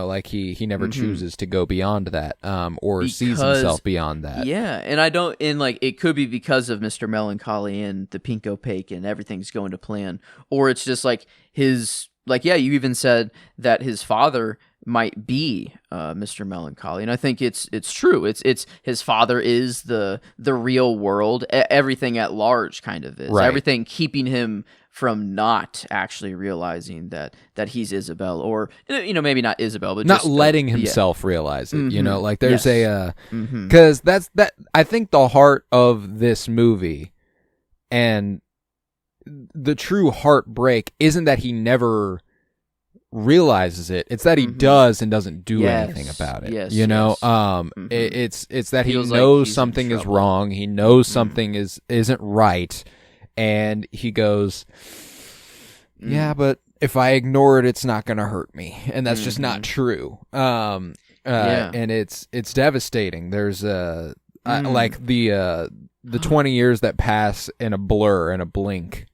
Like he never chooses to go beyond that, or sees himself beyond that. Yeah, and I don't, and like, it could be because of Mr. Melancholy and the pink opaque and everything's going to plan, or it's just like you even said that his father might be Mr. Melancholy, and I think it's true. It's his father is the real world, everything at large kind of is. Right. Everything keeping him from not actually realizing that he's Isabel, or maybe not Isabel, but not just letting himself realize it. Like there's Yes. because that's I think the heart of this movie, and the true heartbreak isn't that he never realizes it, it's that he does and doesn't do anything about it. It's that he Feels knows like he's in something is trouble. wrong, he knows something isn't right, and he goes, yeah, but if I ignore it, it's not gonna hurt me, and that's just not true. And it's devastating. There's like the 20 years that pass in a blur, in a blink.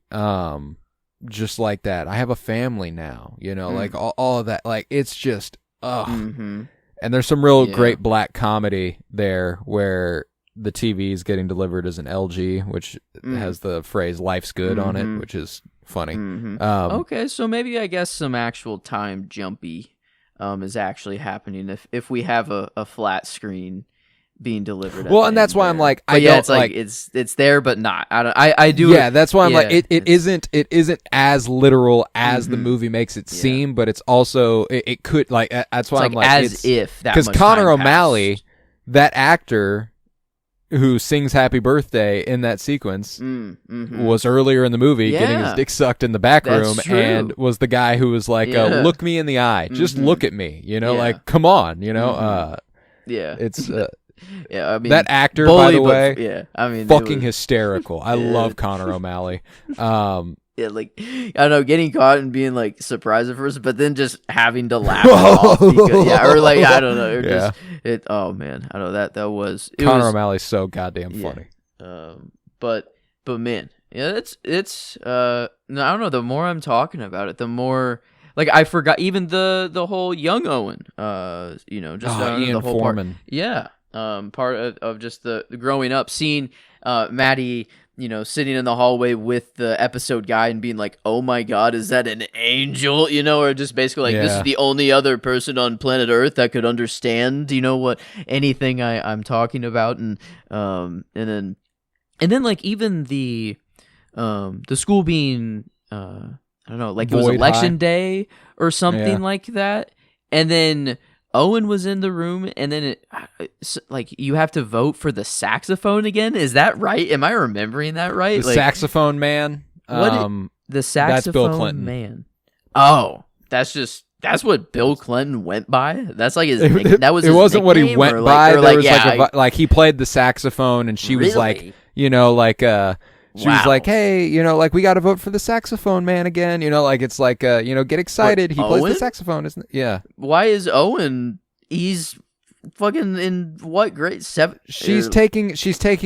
just like that. I have a family now, like all of that. Like, it's just, And there's some real great black comedy there where the TV is getting delivered as an LG, which has the phrase "life's good" on it, which is funny. Okay, so maybe I guess some actual time jumpy is actually happening if we have a flat screen being delivered. Well, and that's why I'm like, it's like it's there, but not. I do. Yeah, that's why I'm like, it isn't as literal as the movie makes it seem, but it's also it could like that's why I'm like as if that because Connor O'Malley, that actor who sings "Happy Birthday" in that sequence, was earlier in the movie getting his dick sucked in the back room, and was the guy who was like, "Look me in the eye, just look at me," like, come on, it's. Yeah, I mean that actor, by the way. Yeah, I mean, fucking hysterical. I love Connor O'Malley. Yeah, like I don't know, getting caught and being like surprised at first, but then just having to laugh it off because, or like I don't know, just it. Oh man, I know that was Connor O'Malley's so goddamn funny. But man, it's I don't know. The more I'm talking about it, the more. Like I forgot even the whole young Owen, just Ian the whole Foreman. Part of just the growing up, seeing Maddie, sitting in the hallway with the episode guy and being like, "Oh my God, is that an angel?" Or just basically like, "This is the only other person on planet Earth that could understand, what anything I'm talking about," and then like even the school being I don't know, like it was election day or something like that. And then Owen was in the room, and then like you have to vote for the saxophone again. Is that right? Am I remembering that right? The saxophone man. The saxophone that's Bill Clinton. Man. Oh, that's what Bill Clinton went by. That's like his. That was. It his wasn't what he went by. There was like he played the saxophone, and she was like, She was like, "Hey, like we got to vote for the saxophone man again. Like it's like, get excited. He plays the saxophone, isn't it? Yeah. Why is Owen? He's fucking in what grade? 7? She's taking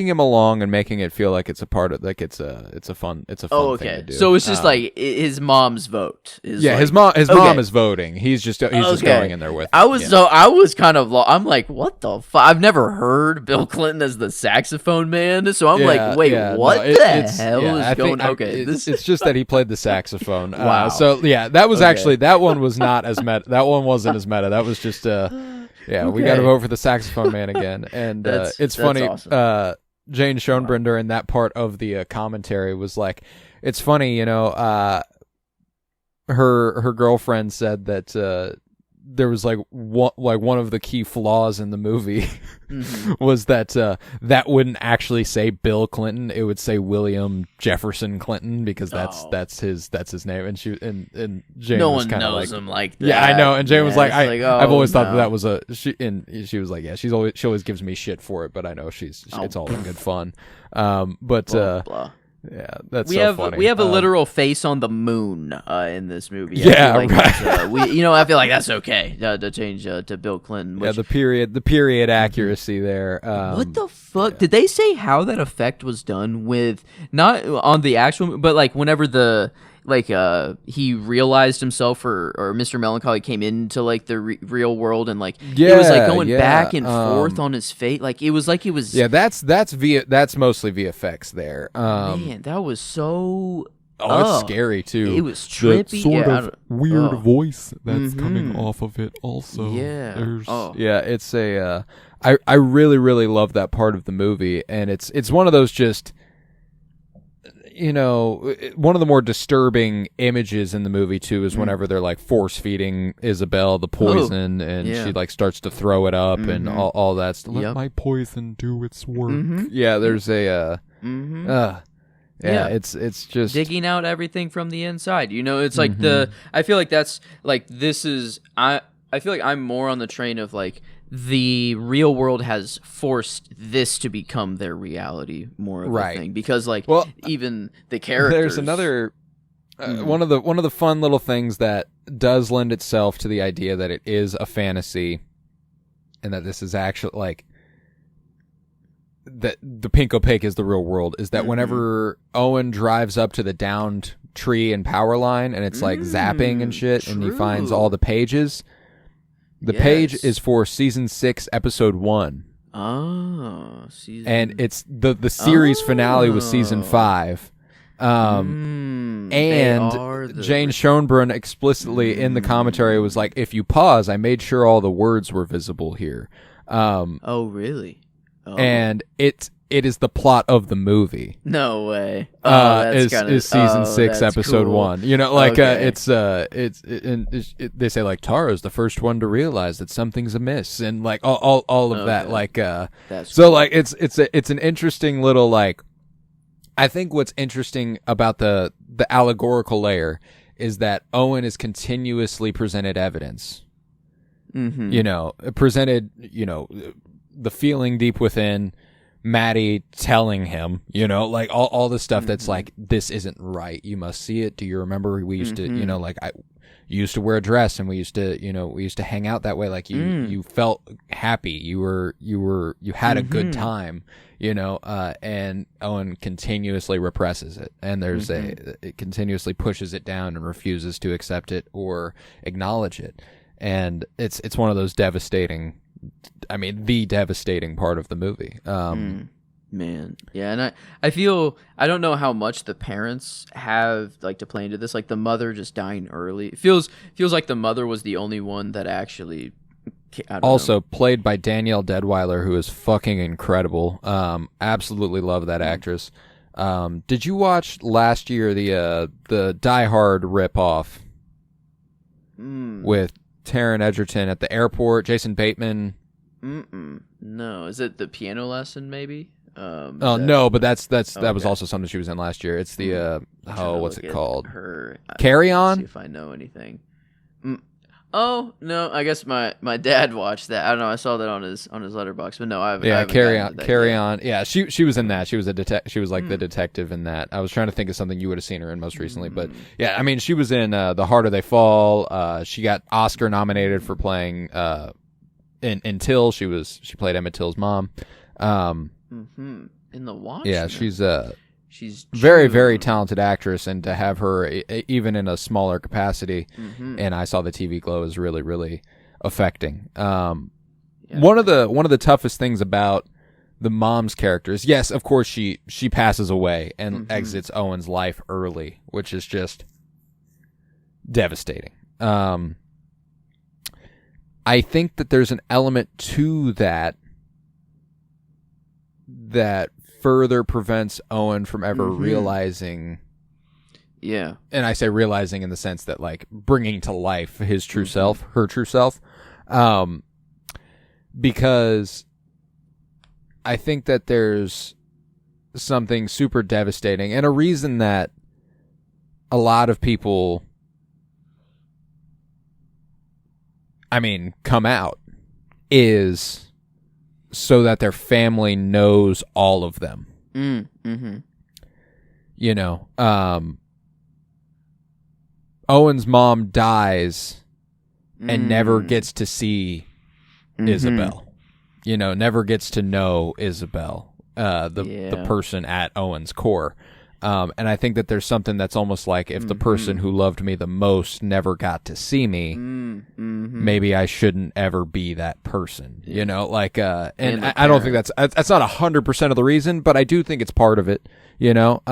him along and making it feel like it's a part of it's a fun thing to do. So it's just like his mom's vote. His mom is voting. He's just going in there with. I was kind of I'm like, what the fuck? I've never heard Bill Clinton as the saxophone man. So I'm like, wait, what the hell is going on? Okay, it's just that he played the saxophone. Wow. So that was actually that one was not as meta. That one wasn't as meta. That was just we got to vote for the saxophone man again, and it's funny. Awesome. Jane Schoenbrinder in that part of the commentary was like, "It's funny, her girlfriend said that there was like one of the key flaws in the movie was that that wouldn't actually say Bill Clinton, it would say William Jefferson Clinton because that's his name." And Jane was kind of like, him like that. Yeah, I know. And Jane was like, I've always thought that was she was like, yeah, she always gives me shit for it, but I know it's all in good fun. Blah. Yeah, that's funny. We have a literal face on the moon in this movie. Right. I feel like that's okay to change to Bill Clinton. The period accuracy there. What the fuck? Did they say how that effect was done with not on the actual, but like whenever he realized himself or Mr. Melancholy came into like the real world and like it was like going back and forth on his face, like it was that's mostly VFX there. Man, that was so it's scary too. It was trippy. That sort of weird voice that's coming off of it also. It's a I really really love that part of the movie, and it's one of those just one of the more disturbing images in the movie too is whenever they're like force feeding Isabel the poison and she like starts to throw it up and all that stuff. Let my poison do its work. Yeah, there's a it's just digging out everything from the inside. It's like I feel like that's like I feel like I'm more on the train of like the real world has forced this to become their reality more of a thing because even the characters. There's another one of the fun little things that does lend itself to the idea that it is a fantasy and that this is actually like that the pink opaque is the real world is that whenever Owen drives up to the downed tree and power line, and it's like zapping and shit, and he finds all the pages. The page is for season 6, episode 1. Oh, season. And it's the series finale was season 5. And Jane Schoenbrunn explicitly in the commentary was like, if you pause, I made sure all the words were visible here. Oh, really? Oh. And it is the plot of the movie. No way. That's is season 6, episode cool. 1. You know, like Okay. they say like Tara's the first one to realize that something's amiss, and like all of that. Like That's so cool. like it's an interesting little like. I think what's interesting about the allegorical layer is that Owen is continuously presented evidence. Mm-hmm. You know, presented, you know, the feeling deep within, Maddie telling him, you know, like all the stuff that's like, this isn't right. You must see it. Do you remember we used to, you know, like you used to wear a dress and we used to hang out that way. Like you felt happy. You had a good time, you know, and Owen continuously represses it. And there's it continuously pushes it down and refuses to accept it or acknowledge it. And it's one of those devastating, I mean, the devastating part of the movie. Man, yeah, and I feel, I don't know how much the parents have like to play into this, like the mother just dying early. It feels like the mother was the only one that actually. Also played by Danielle Deadweiler, who is fucking incredible. Absolutely love that actress. Did you watch last year the Die Hard ripoff with Taron Egerton at the airport, Jason Bateman? No, is it the piano lesson? Maybe. No, but that was Okay. also something she was in last year. It's the what's it called? Her Carry On. See if I know anything. Oh no, I guess my dad watched that. I don't know. I saw that on his letterbox, but no, I haven't Carry gotten to that Carry yet. On. Yeah, she was in that. She was she was like the detective in that. I was trying to think of something you would have seen her in most recently, but yeah, I mean, she was in The Harder They Fall. She got Oscar nominated for playing in Till. She played Emmett Till's mom. In the Watchmen. Yeah, she's very very talented actress, and to have her even in a smaller capacity, and I Saw the TV Glow is really, really affecting. One of the toughest things about the mom's character is, yes, of course she passes away and exits Owen's life early, which is just devastating. I think that there's an element to that further prevents Owen from ever realizing. Yeah. And I say realizing in the sense that, like, bringing to life his true self, her true self. Because I think that there's something super devastating and a reason that a lot of people, I mean, come out is so that their family knows all of them. You know, Owen's mom dies and never gets to see Isabel. You know, never gets to know Isabel, the person at Owen's core. And I think that there's something that's almost like, if the person who loved me the most never got to see me, maybe I shouldn't ever be that person, you know, like, and I don't think that's not 100% of the reason, but I do think it's part of it, you know.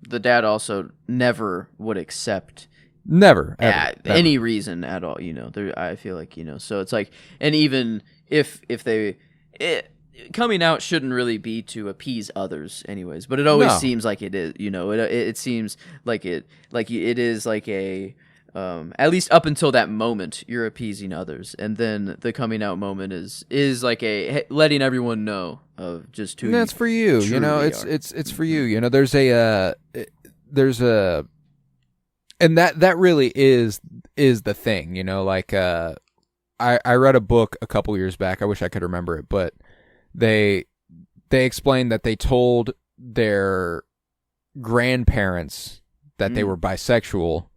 The dad also never would accept Never, ever. any reason at all, you know. I feel like, you know, so it's like, and even if they coming out shouldn't really be to appease others anyways, but it always seems like it is, you know. It seems like it is like a at least up until that moment you're appeasing others, and then the coming out moment is like a letting everyone know of just who. That's for you, you know. It's for you, you know. There's a and that really is the thing, you know. Like I read a book a couple years back. I wish I could remember it, but they explained that they told their grandparents that they were bisexual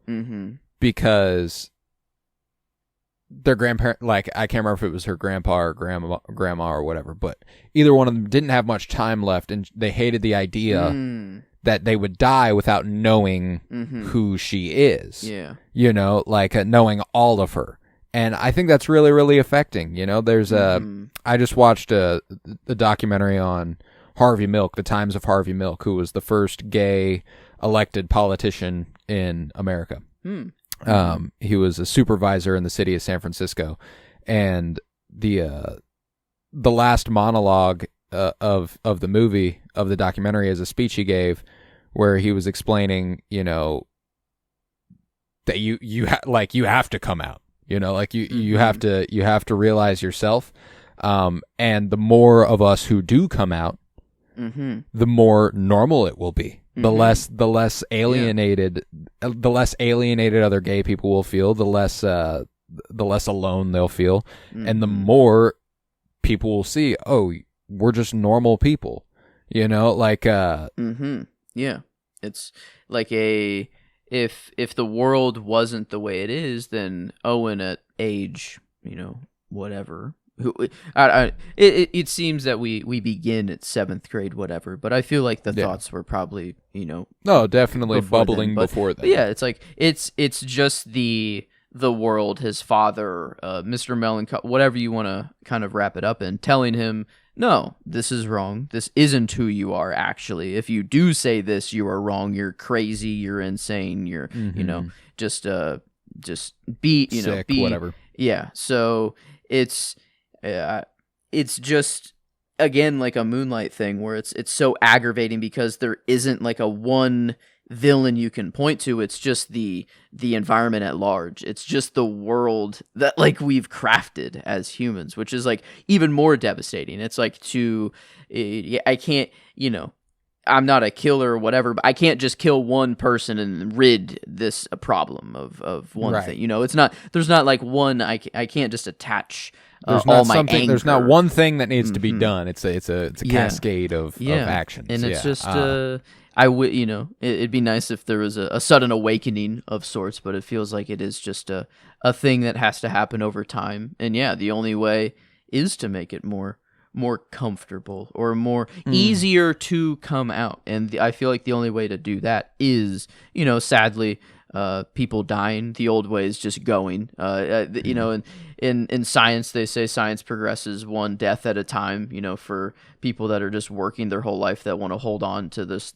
because their grandparent, like, I can't remember if it was her grandpa or grandma or whatever, but either one of them didn't have much time left, and they hated the idea that they would die without knowing who she is. Yeah. You know, like knowing all of her. And I think that's really, really affecting. You know, there's I just watched a documentary on Harvey Milk, the Times of Harvey Milk, who was the first gay elected politician in America. He was a supervisor in the city of San Francisco, and the last monologue of the movie, of the documentary, is a speech he gave where he was explaining, you know, that you have to come out. You know, like you have to realize yourself, and the more of us who do come out, the more normal it will be. The less alienated other gay people will feel. The less alone they'll feel, and the more people will see, oh, we're just normal people. You know, like yeah, it's like if the world wasn't the way it is, then Owen at age, you know, whatever. It seems that we begin at 7th grade, whatever. But I feel like the thoughts were probably, you know, no, definitely bubbling before then. Yeah, it's like it's just the world, his father, Mr. Melancholy, whatever you want to kind of wrap it up in, telling him, no, this is wrong. This isn't who you are, actually. If you do say this, you are wrong. You're crazy. You're insane. You're, you know, just be, you sick, know, whatever. Yeah. So it's just, again, like a Moonlight thing where it's so aggravating because there isn't like a one villain you can point to. It's just the environment at large. It's just the world that like we've crafted as humans, which is like even more devastating. It's like I can't, you know, I'm not a killer or whatever, but I can't just kill one person and rid this a problem of one thing. You know, there's not like one, I can't just attach all my anger. There's not one thing that needs to be done. It's a cascade of actions. And it's just you know, it'd be nice if there was a sudden awakening of sorts, but it feels like it is just a thing that has to happen over time. And yeah, the only way is to make it more comfortable or more easier to come out. And I feel like the only way to do that is, you know, sadly, people dying. The old way is just going. You know, in science, they say science progresses one death at a time. You know, for people that are just working their whole life that want to hold on to this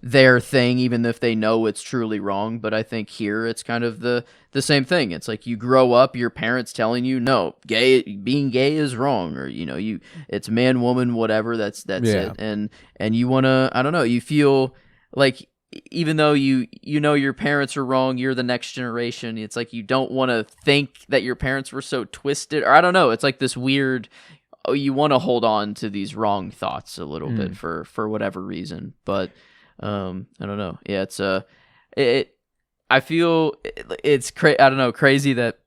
their thing, even if they know it's truly wrong. But I think here it's kind of the same thing. It's like you grow up, your parents telling you, no, being gay is wrong, or you know, it's man, woman, whatever. That's it. And you wanna, I don't know, you feel like, even though you know your parents are wrong, you're the next generation. It's like you don't want to think that your parents were so twisted, or I don't know. It's like this weird. Oh, you want to hold on to these wrong thoughts a little bit for whatever reason. But I don't know. Yeah, it's I feel it's I don't know, crazy that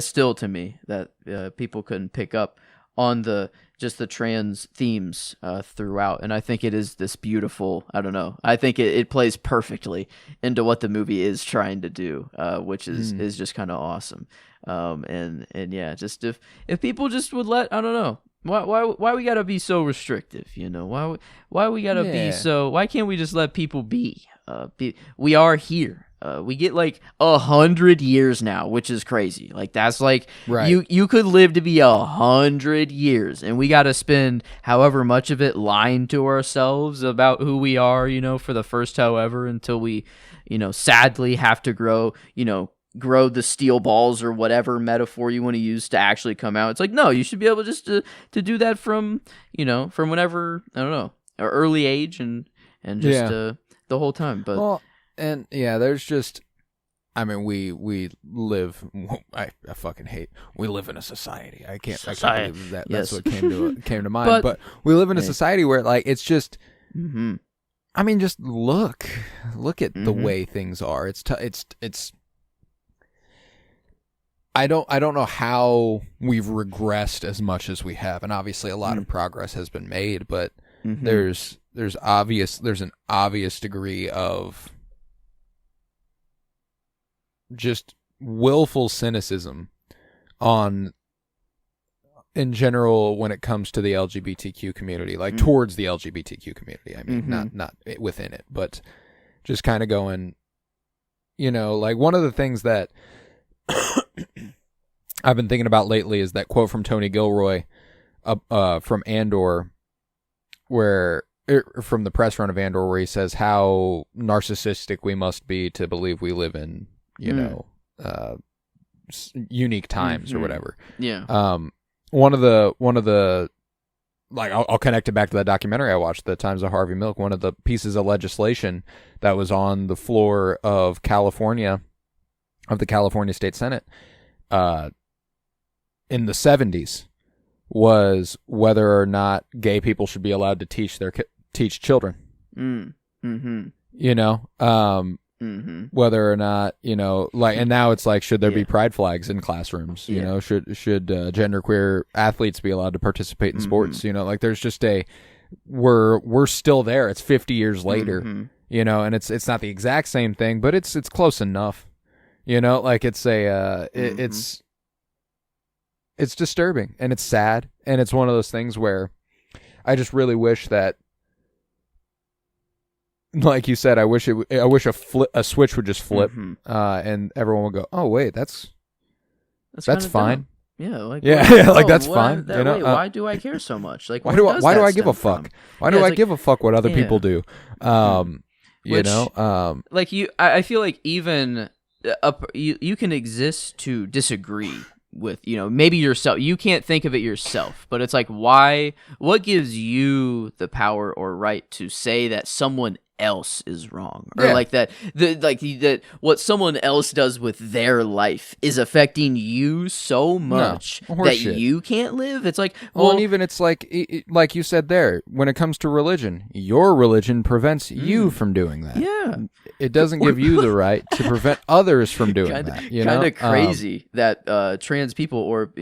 still to me that people couldn't pick up on the trans themes throughout. And I think it is this beautiful, I don't know, I think it plays perfectly into what the movie is trying to do, which is just kind of awesome. And yeah, just if people just would let, I don't know, why we gotta be so restrictive, you know, why we gotta be so, why can't we just let people be, we are here. We get like 100 years now, which is crazy. Like that's like you could live to be 100 years, and we got to spend however much of it lying to ourselves about who we are, you know, for the first however until we, you know, sadly have to grow the steel balls or whatever metaphor you want to use to actually come out. It's like, no, you should be able just to do that from, you know, from whenever, I don't know, an early age and just the whole time. But well, and yeah, there's just, I mean, we live. I fucking hate. We live in a society. I can't believe that. That's what came to mind. But we live in a society where, like, it's just. I mean, just look at the way things are. It's. I don't know how we've regressed as much as we have, and obviously a lot of progress has been made. But there's an obvious degree of just willful cynicism on in general when it comes to the LGBTQ community, like towards the LGBTQ community. I mean, not within it, but just kind of going, like one of the things that I've been thinking about lately is that quote from Tony Gilroy from Andor, from the press run of Andor, where he says how narcissistic we must be to believe we live in, unique times or whatever. Yeah. One of the like I'll connect it back to that documentary I watched, The Times of Harvey Milk. One of the pieces of legislation that was on the floor of California, of the California State Senate, in the 70s, was whether or not gay people should be allowed to teach children. Whether or not, and now it's like, should there be pride flags in classrooms? Should genderqueer athletes be allowed to participate in sports? Like there's just we're still there. It's 50 years later, and it's not the exact same thing, but it's close enough. Like it's it's disturbing and it's sad, and it's one of those things where I just really wish that, like you said, I wish a switch would just flip, and everyone would go, "Oh wait, that's fine." Dumb. Yeah, like that's fine. Why do I care so much? Like, why do I give a fuck? Why do I give a fuck what other people do? Like I feel like even you can exist to disagree with, maybe yourself. You can't think of it yourself, but it's like, what gives you the power or right to say that someone else is wrong, or like that what someone else does with their life is affecting you so much that you can't live? It's like, and even it's like you said there, when it comes to religion, your religion prevents you from doing that. It doesn't give you the right to prevent others from doing that. Kind of crazy that trans people, or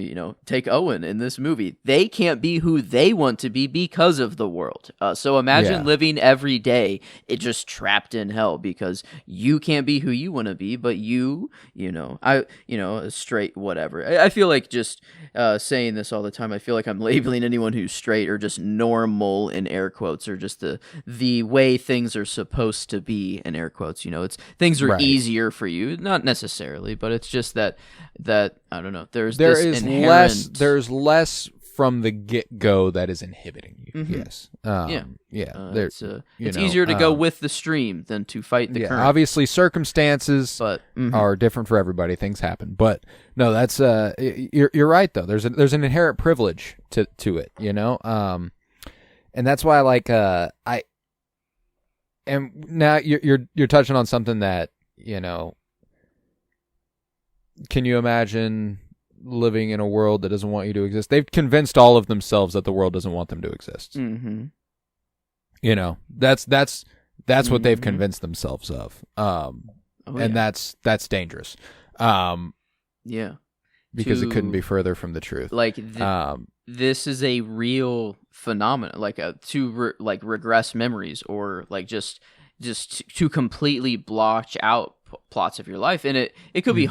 take Owen in this movie, they can't be who they want to be because of the world. So imagine living every day just trapped in hell because you can't be who you want to be, but straight, whatever. I feel like just saying this all the time, I feel like I'm labeling anyone who's straight or just normal in air quotes, or just the way things are supposed to be in air quotes. Things are easier for you, not necessarily, but it's just that I don't know. There's less from the get-go that is inhibiting you. Yes. It's easier to go with the stream than to fight the current. Obviously, circumstances are different for everybody. Things happen, but no, that's you're right though. There's an inherent privilege to it, and that's why and now you're touching on something that can you imagine living in a world that doesn't want you to exist? They've convinced all of themselves that the world doesn't want them to exist. That's what they've convinced themselves of. And that's dangerous. Because it couldn't be further from the truth. Like this is a real phenomenon, like regress memories, or like just to completely blotch out plots of your life, and it could be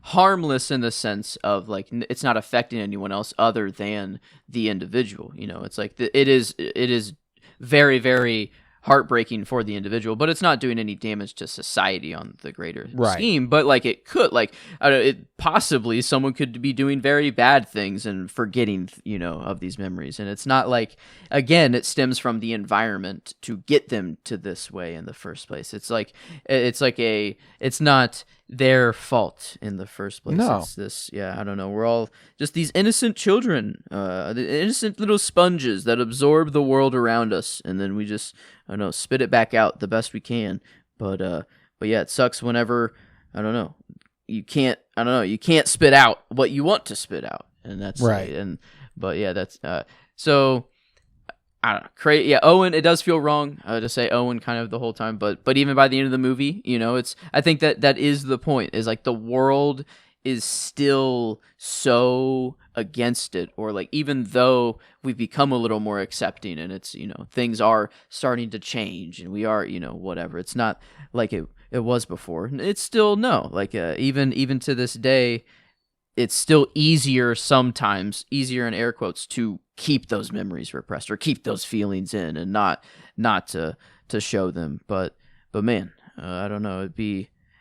harmless in the sense of like it's not affecting anyone else other than the individual. It's like it is very, very heartbreaking for the individual, but it's not doing any damage to society on the greater scheme. But like it could, like possibly someone could be doing very bad things and forgetting, of these memories. And it's not like, again, it stems from the environment to get them to this way in the first place. It's not their fault in the first place. No. It's this, I don't know. We're all just these innocent children, the innocent little sponges that absorb the world around us, and then we just, I don't know, spit it back out the best we can. But yeah, it sucks whenever, I don't know, you can't spit out what you want to spit out, and that's right. That's so. I don't know. Yeah, Owen. It does feel wrong to say Owen kind of the whole time, but even by the end of the movie, it's. I think that is the point. Is like the world is still so against it, or like even though we've become a little more accepting, and it's things are starting to change, and we are whatever. It's not like it was before. It's still no, like even to this day. it's still easier sometimes, easier in air quotes, to keep those memories repressed or keep those feelings in and not to show them. But man, I don't know.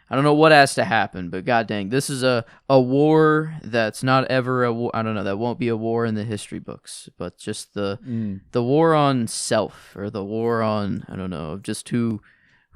I don't know what has to happen, but god dang, this is a war that's not ever a war. I don't know, that won't be a war in the history books, but just the war on self, or the war on, I don't know, just who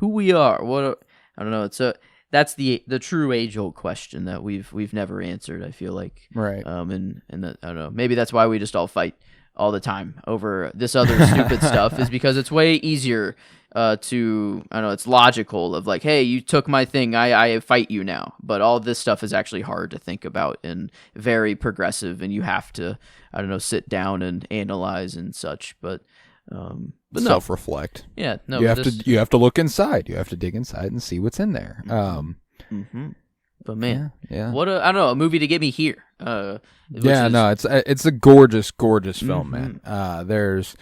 we are. I don't know. That's the true age old question that we've never answered, I feel like. Right. And that, I don't know, maybe that's why we just all fight all the time over this other stupid stuff, is because it's way easier to, I don't know, it's logical of like, hey, you took my thing, I fight you now. But all this stuff is actually hard to think about and very progressive, and you have to, I don't know, sit down and analyze and such. But no. Self-reflect. Yeah, no. You have to look inside. You have to dig inside and see what's in there. But man, yeah. what I don't know, a movie to get me here. It's a gorgeous film, man. There's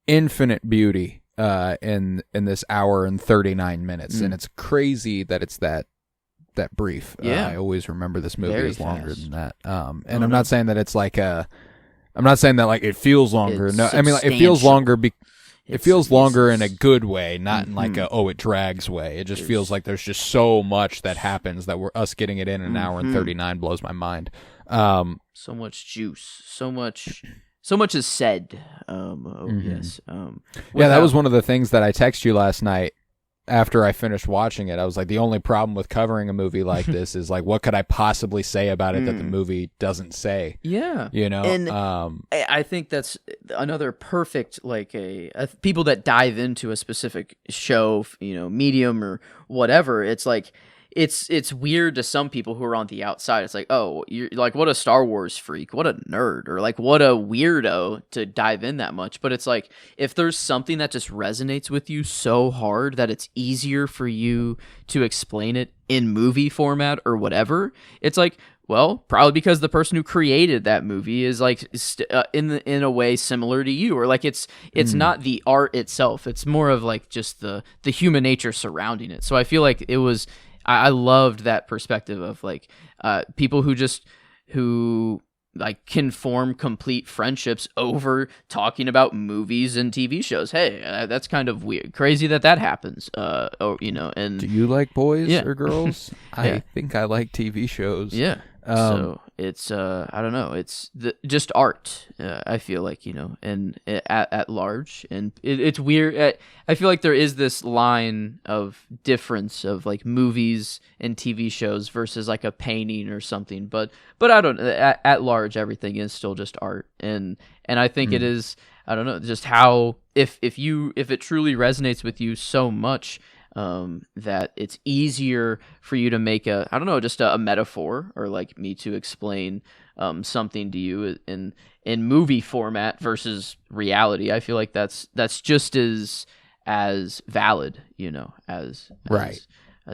infinite beauty in this hour and 39 minutes, and it's crazy that it's that brief. Yeah, I always remember this movie very is longer fast. than that. And I'm not saying that it's like I'm not saying that like it feels longer. It's no, I mean like, it feels substantial. longer. It feels longer in a it's- good way, not in like it drags way. It just feels like there's just so much that happens that us getting it in an hour and 39 blows my mind. So much juice, so much is said. Yes. Yeah, that was one of the things that I texted you last night after I finished watching it. I was like, the only problem with covering a movie like this is like, what could I possibly say about it that the movie doesn't say? Yeah, You know, and I think that's another perfect, like a people that dive into a specific show, medium or whatever. It's like it's weird to some people who are on the outside. It's like, oh, you're like, what a Star Wars freak, what a nerd, or like what a weirdo to dive in that much. But it's like, if there's something that just resonates with you so hard that it's easier for you to explain it in movie format or whatever, it's like, well, probably because the person who created that movie is like in a way similar to you, or like it's not the art itself. It's more of like just the human nature surrounding it. So I feel like I loved that perspective of like people who like can form complete friendships over talking about movies and TV shows. Hey, that's kind of weird, crazy that happens. And do you like boys Yeah. or girls? Yeah. I think I like TV shows. yeah. So it's I don't know, it's just art. I feel like, and at large, and it's weird. I feel like there is this line of difference of like movies and TV shows versus like a painting or something. But I don't. At large, everything is still just art, and I think it is. I don't know, just how if it truly resonates with you so much. That it's easier for you to make just a metaphor, or like me to explain something to you in movie format versus reality. I feel like that's just as valid, as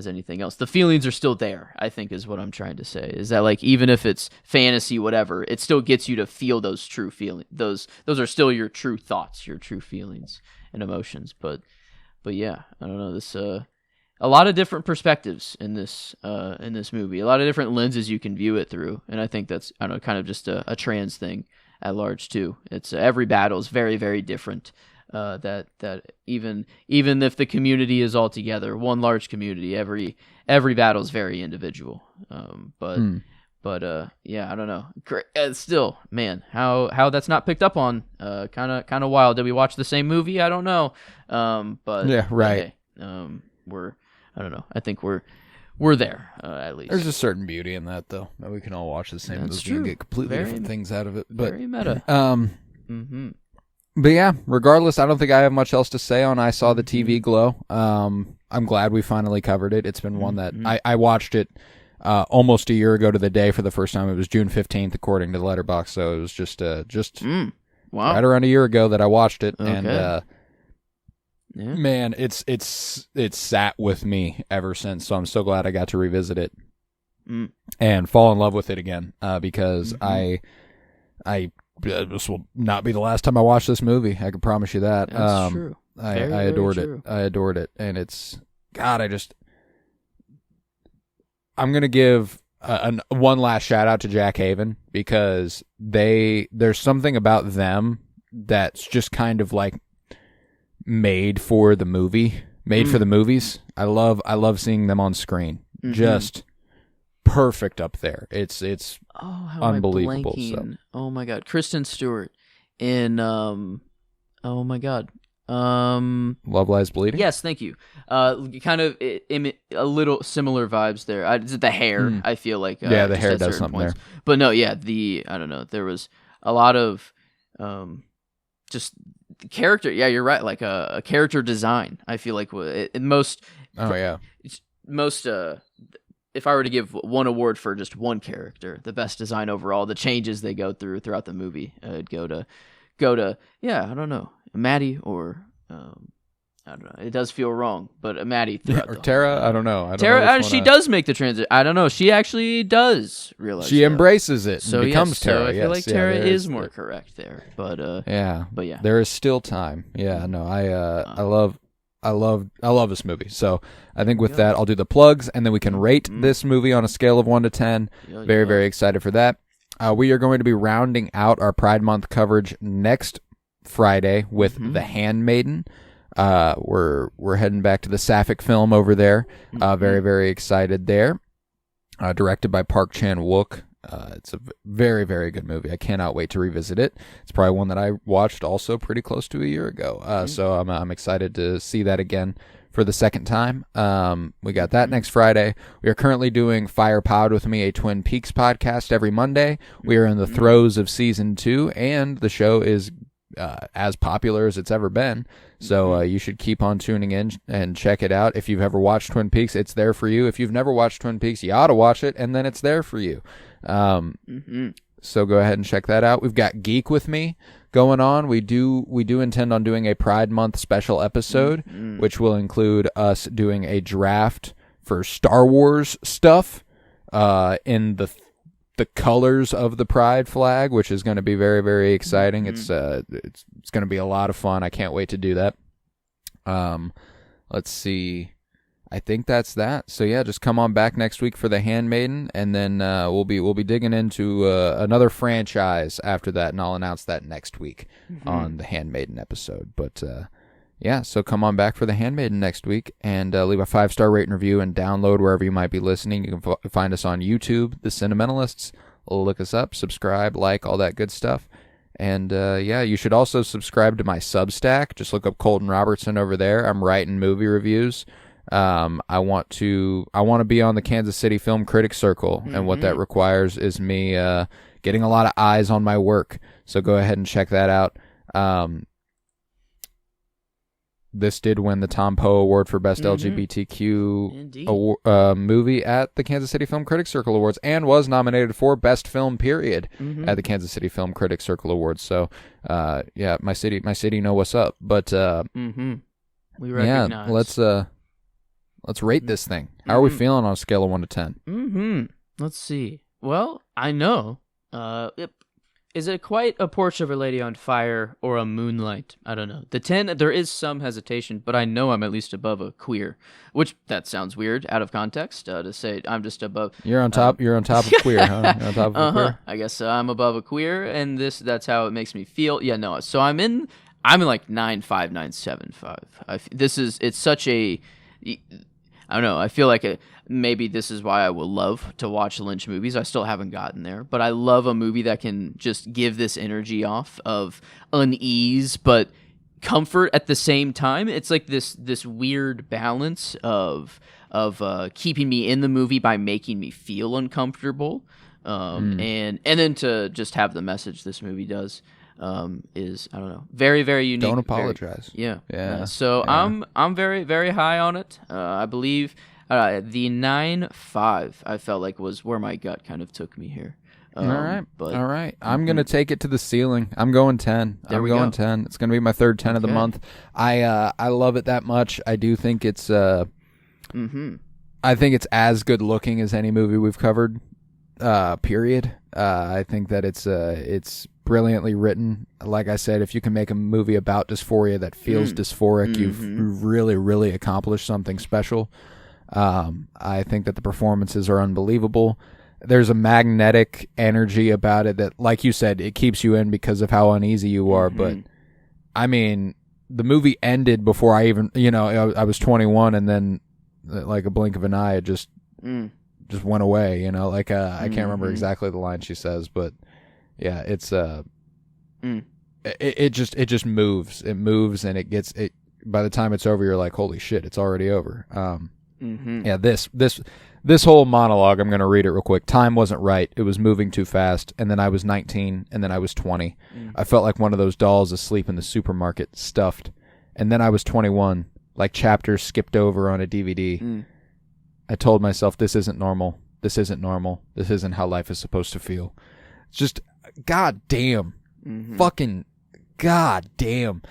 anything else. The feelings are still there, I think, is what I'm trying to say. Is that like, even if it's fantasy, whatever, it still gets you to feel those true feelings. Those are still your true thoughts, your true feelings and emotions. But yeah, I don't know, this a lot of different perspectives in this movie, a lot of different lenses you can view it through, and I think that's, I don't know, kind of just a trans thing at large too. It's every battle is very, very different. That even if the community is all together, one large community, every battle is very individual. But yeah, I don't know. Still, man, how that's not picked up on, kind of wild. Did we watch the same movie? I don't know. But Yeah, right. Hey, I don't know. I think we're there, at least. There's a certain beauty in that, though, that we can all watch the same That's movie true. and get completely Very- different things out of it. But very meta. mm-hmm. But yeah, regardless, I don't think I have much else to say on I Saw the TV Glow. I'm glad we finally covered it. It's been one that I watched it almost a year ago to the day for the first time. It was June 15th, according to the Letterboxd. So it was just Wow. right around a year ago that I watched it, Okay. and Yeah. man, it's sat with me ever since. So I'm so glad I got to revisit it and fall in love with it again, because I this will not be the last time I watch this movie. I can promise you that. That's true. I Very, very adored true. it. I adored it, and it's God. I'm gonna give one last shout out to Jack Haven, because there's something about them that's just kind of like made for the movie, for the movies. I love seeing them on screen. Just perfect up there. It's how unbelievable. Am I So. blanking? Oh my god, Kristen Stewart in oh my god. Love Lies Bleeding? Yes, thank you. Kind of a little similar vibes there. The hair, I feel like. Yeah, the just hair at does certain something points. there. But no, yeah, I don't know. There was a lot of just the character. Yeah, you're right. Like a character design. I feel like most. Oh yeah. Most. If I were to give one award for just one character, the best design overall, the changes they go throughout the movie, it'd go to I don't know, Maddie or I don't know. It does feel wrong, but Maddie Or Tara, I don't know. Tara, she does make the transition. I don't know. She actually does realize. She embraces it. So and becomes Tara. So I feel like Yes, Tara there is more correct there, but yeah. There is still time. Yeah, no, I love this movie. So I think with that, I'll do the plugs, and then we can rate this movie on a scale of 1 to 10. Very, very excited for that. We are going to be rounding out our Pride Month coverage next Friday with The Handmaiden. We're heading back to the Sapphic film over there. Very, very excited there. Directed by Park Chan-wook. It's a very, very good movie. I cannot wait to revisit it. It's probably one that I watched also pretty close to a year ago. So I'm excited to see that again for the second time. We got that next Friday. We are currently doing Fire Pod with Me, a Twin Peaks podcast every Monday. We are in the throes of season 2, and the show is as popular as it's ever been. So you should keep on tuning in and check it out. If you've ever watched Twin Peaks, it's there for you. If you've never watched Twin Peaks, you ought to watch it, and then it's there for you. So go ahead and check that out. We've got Geek with Me going on. We do intend on doing a Pride Month special episode, which will include us doing a draft for Star Wars stuff in the colors of the Pride flag, which is going to be very, very exciting. It's going to be a lot of fun. I can't wait to do that. Let's see. I think that's that. So yeah, just come on back next week for The Handmaiden, and then we'll be digging into another franchise after that, and I'll announce that next week on the Handmaiden episode. But yeah, so come on back for The Handmaiden next week, and leave a 5-star rate and review, and download wherever you might be listening. You can find us on YouTube, The Cinementalists. Look us up, subscribe, like, all that good stuff. And yeah, you should also subscribe to my Substack. Just look up Colton Robertson over there. I'm writing movie reviews. I want to be on the Kansas City Film Critics Circle, and what that requires is me getting a lot of eyes on my work. So go ahead and check that out. This did win the Tom Poe Award for Best LGBTQ movie at the Kansas City Film Critics Circle Awards, and was nominated for Best Film Period at the Kansas City Film Critics Circle Awards. So yeah, my city know what's up. But we recognize. Yeah, let's rate this thing. How are we feeling on a scale of 1 to 10? Let's see. Well, I know. Is it quite a Portrait of a Lady on Fire or a Moonlight? I don't know. The 10, there is some hesitation, but I know I'm at least above a Queer, which that sounds weird out of context to say I'm just above. You're on top. You're on top of Queer, huh? You're on top of Queer. I guess I'm above a Queer, and that's how it makes me feel. Yeah, no. So I'm in like 9.5, 9.75. It's such a. I don't know. I feel like maybe this is why I will love to watch Lynch movies. I still haven't gotten there, but I love a movie that can just give this energy off of unease, but comfort at the same time. It's like this weird balance of keeping me in the movie by making me feel uncomfortable, and then to just have the message this movie does. Is I don't know, very, very unique. Don't apologize. Yeah. So yeah. I'm very, very high on it. I believe the 9.5 I felt like was where my gut kind of took me here. All right. I'm gonna take it to the ceiling. I'm going 10. I'm going 10. It's gonna be my third 10 of the month. I love it that much. I do think it's I think it's as good looking as any movie we've covered. Period. I think that it's brilliantly written. Like I said, if you can make a movie about dysphoria that feels dysphoric, you've really, really accomplished something special. I think that the performances are unbelievable. there's a magnetic energy about it that, like you said, it keeps you in because of how uneasy you are. But I mean, the movie ended before I even, I was 21, and then like a blink of an eye, it just went away. I can't remember exactly the line she says, but yeah, it's it just moves. It moves, and it gets it. By the time it's over, you're like, holy shit, it's already over. Yeah, this whole monologue, I'm going to read it real quick. Time wasn't right. It was moving too fast. And then I was 19, and then I was 20. I felt like one of those dolls asleep in the supermarket, stuffed. And then I was 21, like chapters skipped over on a DVD. I told myself, this isn't normal. This isn't normal. This isn't how life is supposed to feel. It's just, goddamn, fucking goddamn,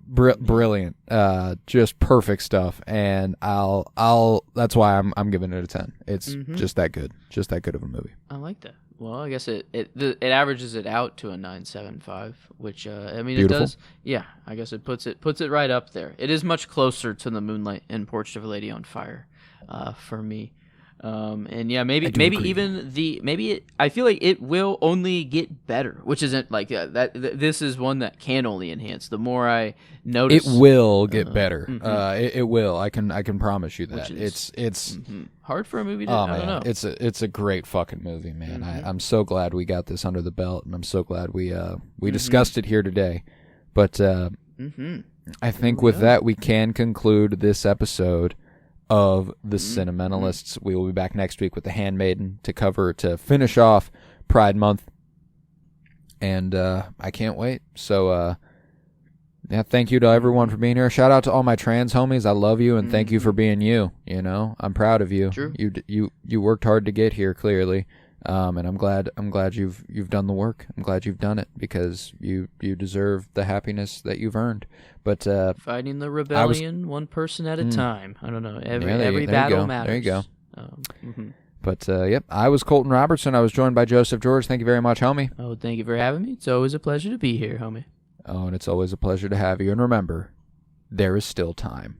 brilliant, just perfect stuff. And that's why I'm giving it a 10. It's just that good of a movie. I like that. Well, I guess it averages it out to a 9.75, which I mean, Beautiful. It does. Yeah, I guess it puts it right up there. It is much closer to The Moonlight and Portrait of a Lady on Fire, for me. And yeah, maybe agree. I feel like it will only get better, which isn't like this is one that can only enhance. The more I notice, it will get better. It will. I can promise you that. It's hard for a movie to. Oh I man, don't know. it's a great fucking movie, man. I'm so glad we got this under the belt, and I'm so glad we discussed it here today. But I think with that we can conclude this episode of The Cinementalists. We will be back next week with The Handmaiden to finish off Pride Month, and I can't wait. So yeah, thank you to everyone for being here. Shout out to all my trans homies. I love you, and thank you for being you. I'm proud of you. True. You worked hard to get here, clearly, and I'm glad you've done the work. I'm glad you've done it because you deserve the happiness that you've earned. But fighting the rebellion one person at a time. I don't know. Every battle matters. There you go. But yep, I was Colton Robertson. I was joined by Joseph George. Thank you very much, homie. Oh, thank you for having me. It's always a pleasure to be here, homie. Oh, and it's always a pleasure to have you. And remember, there is still time.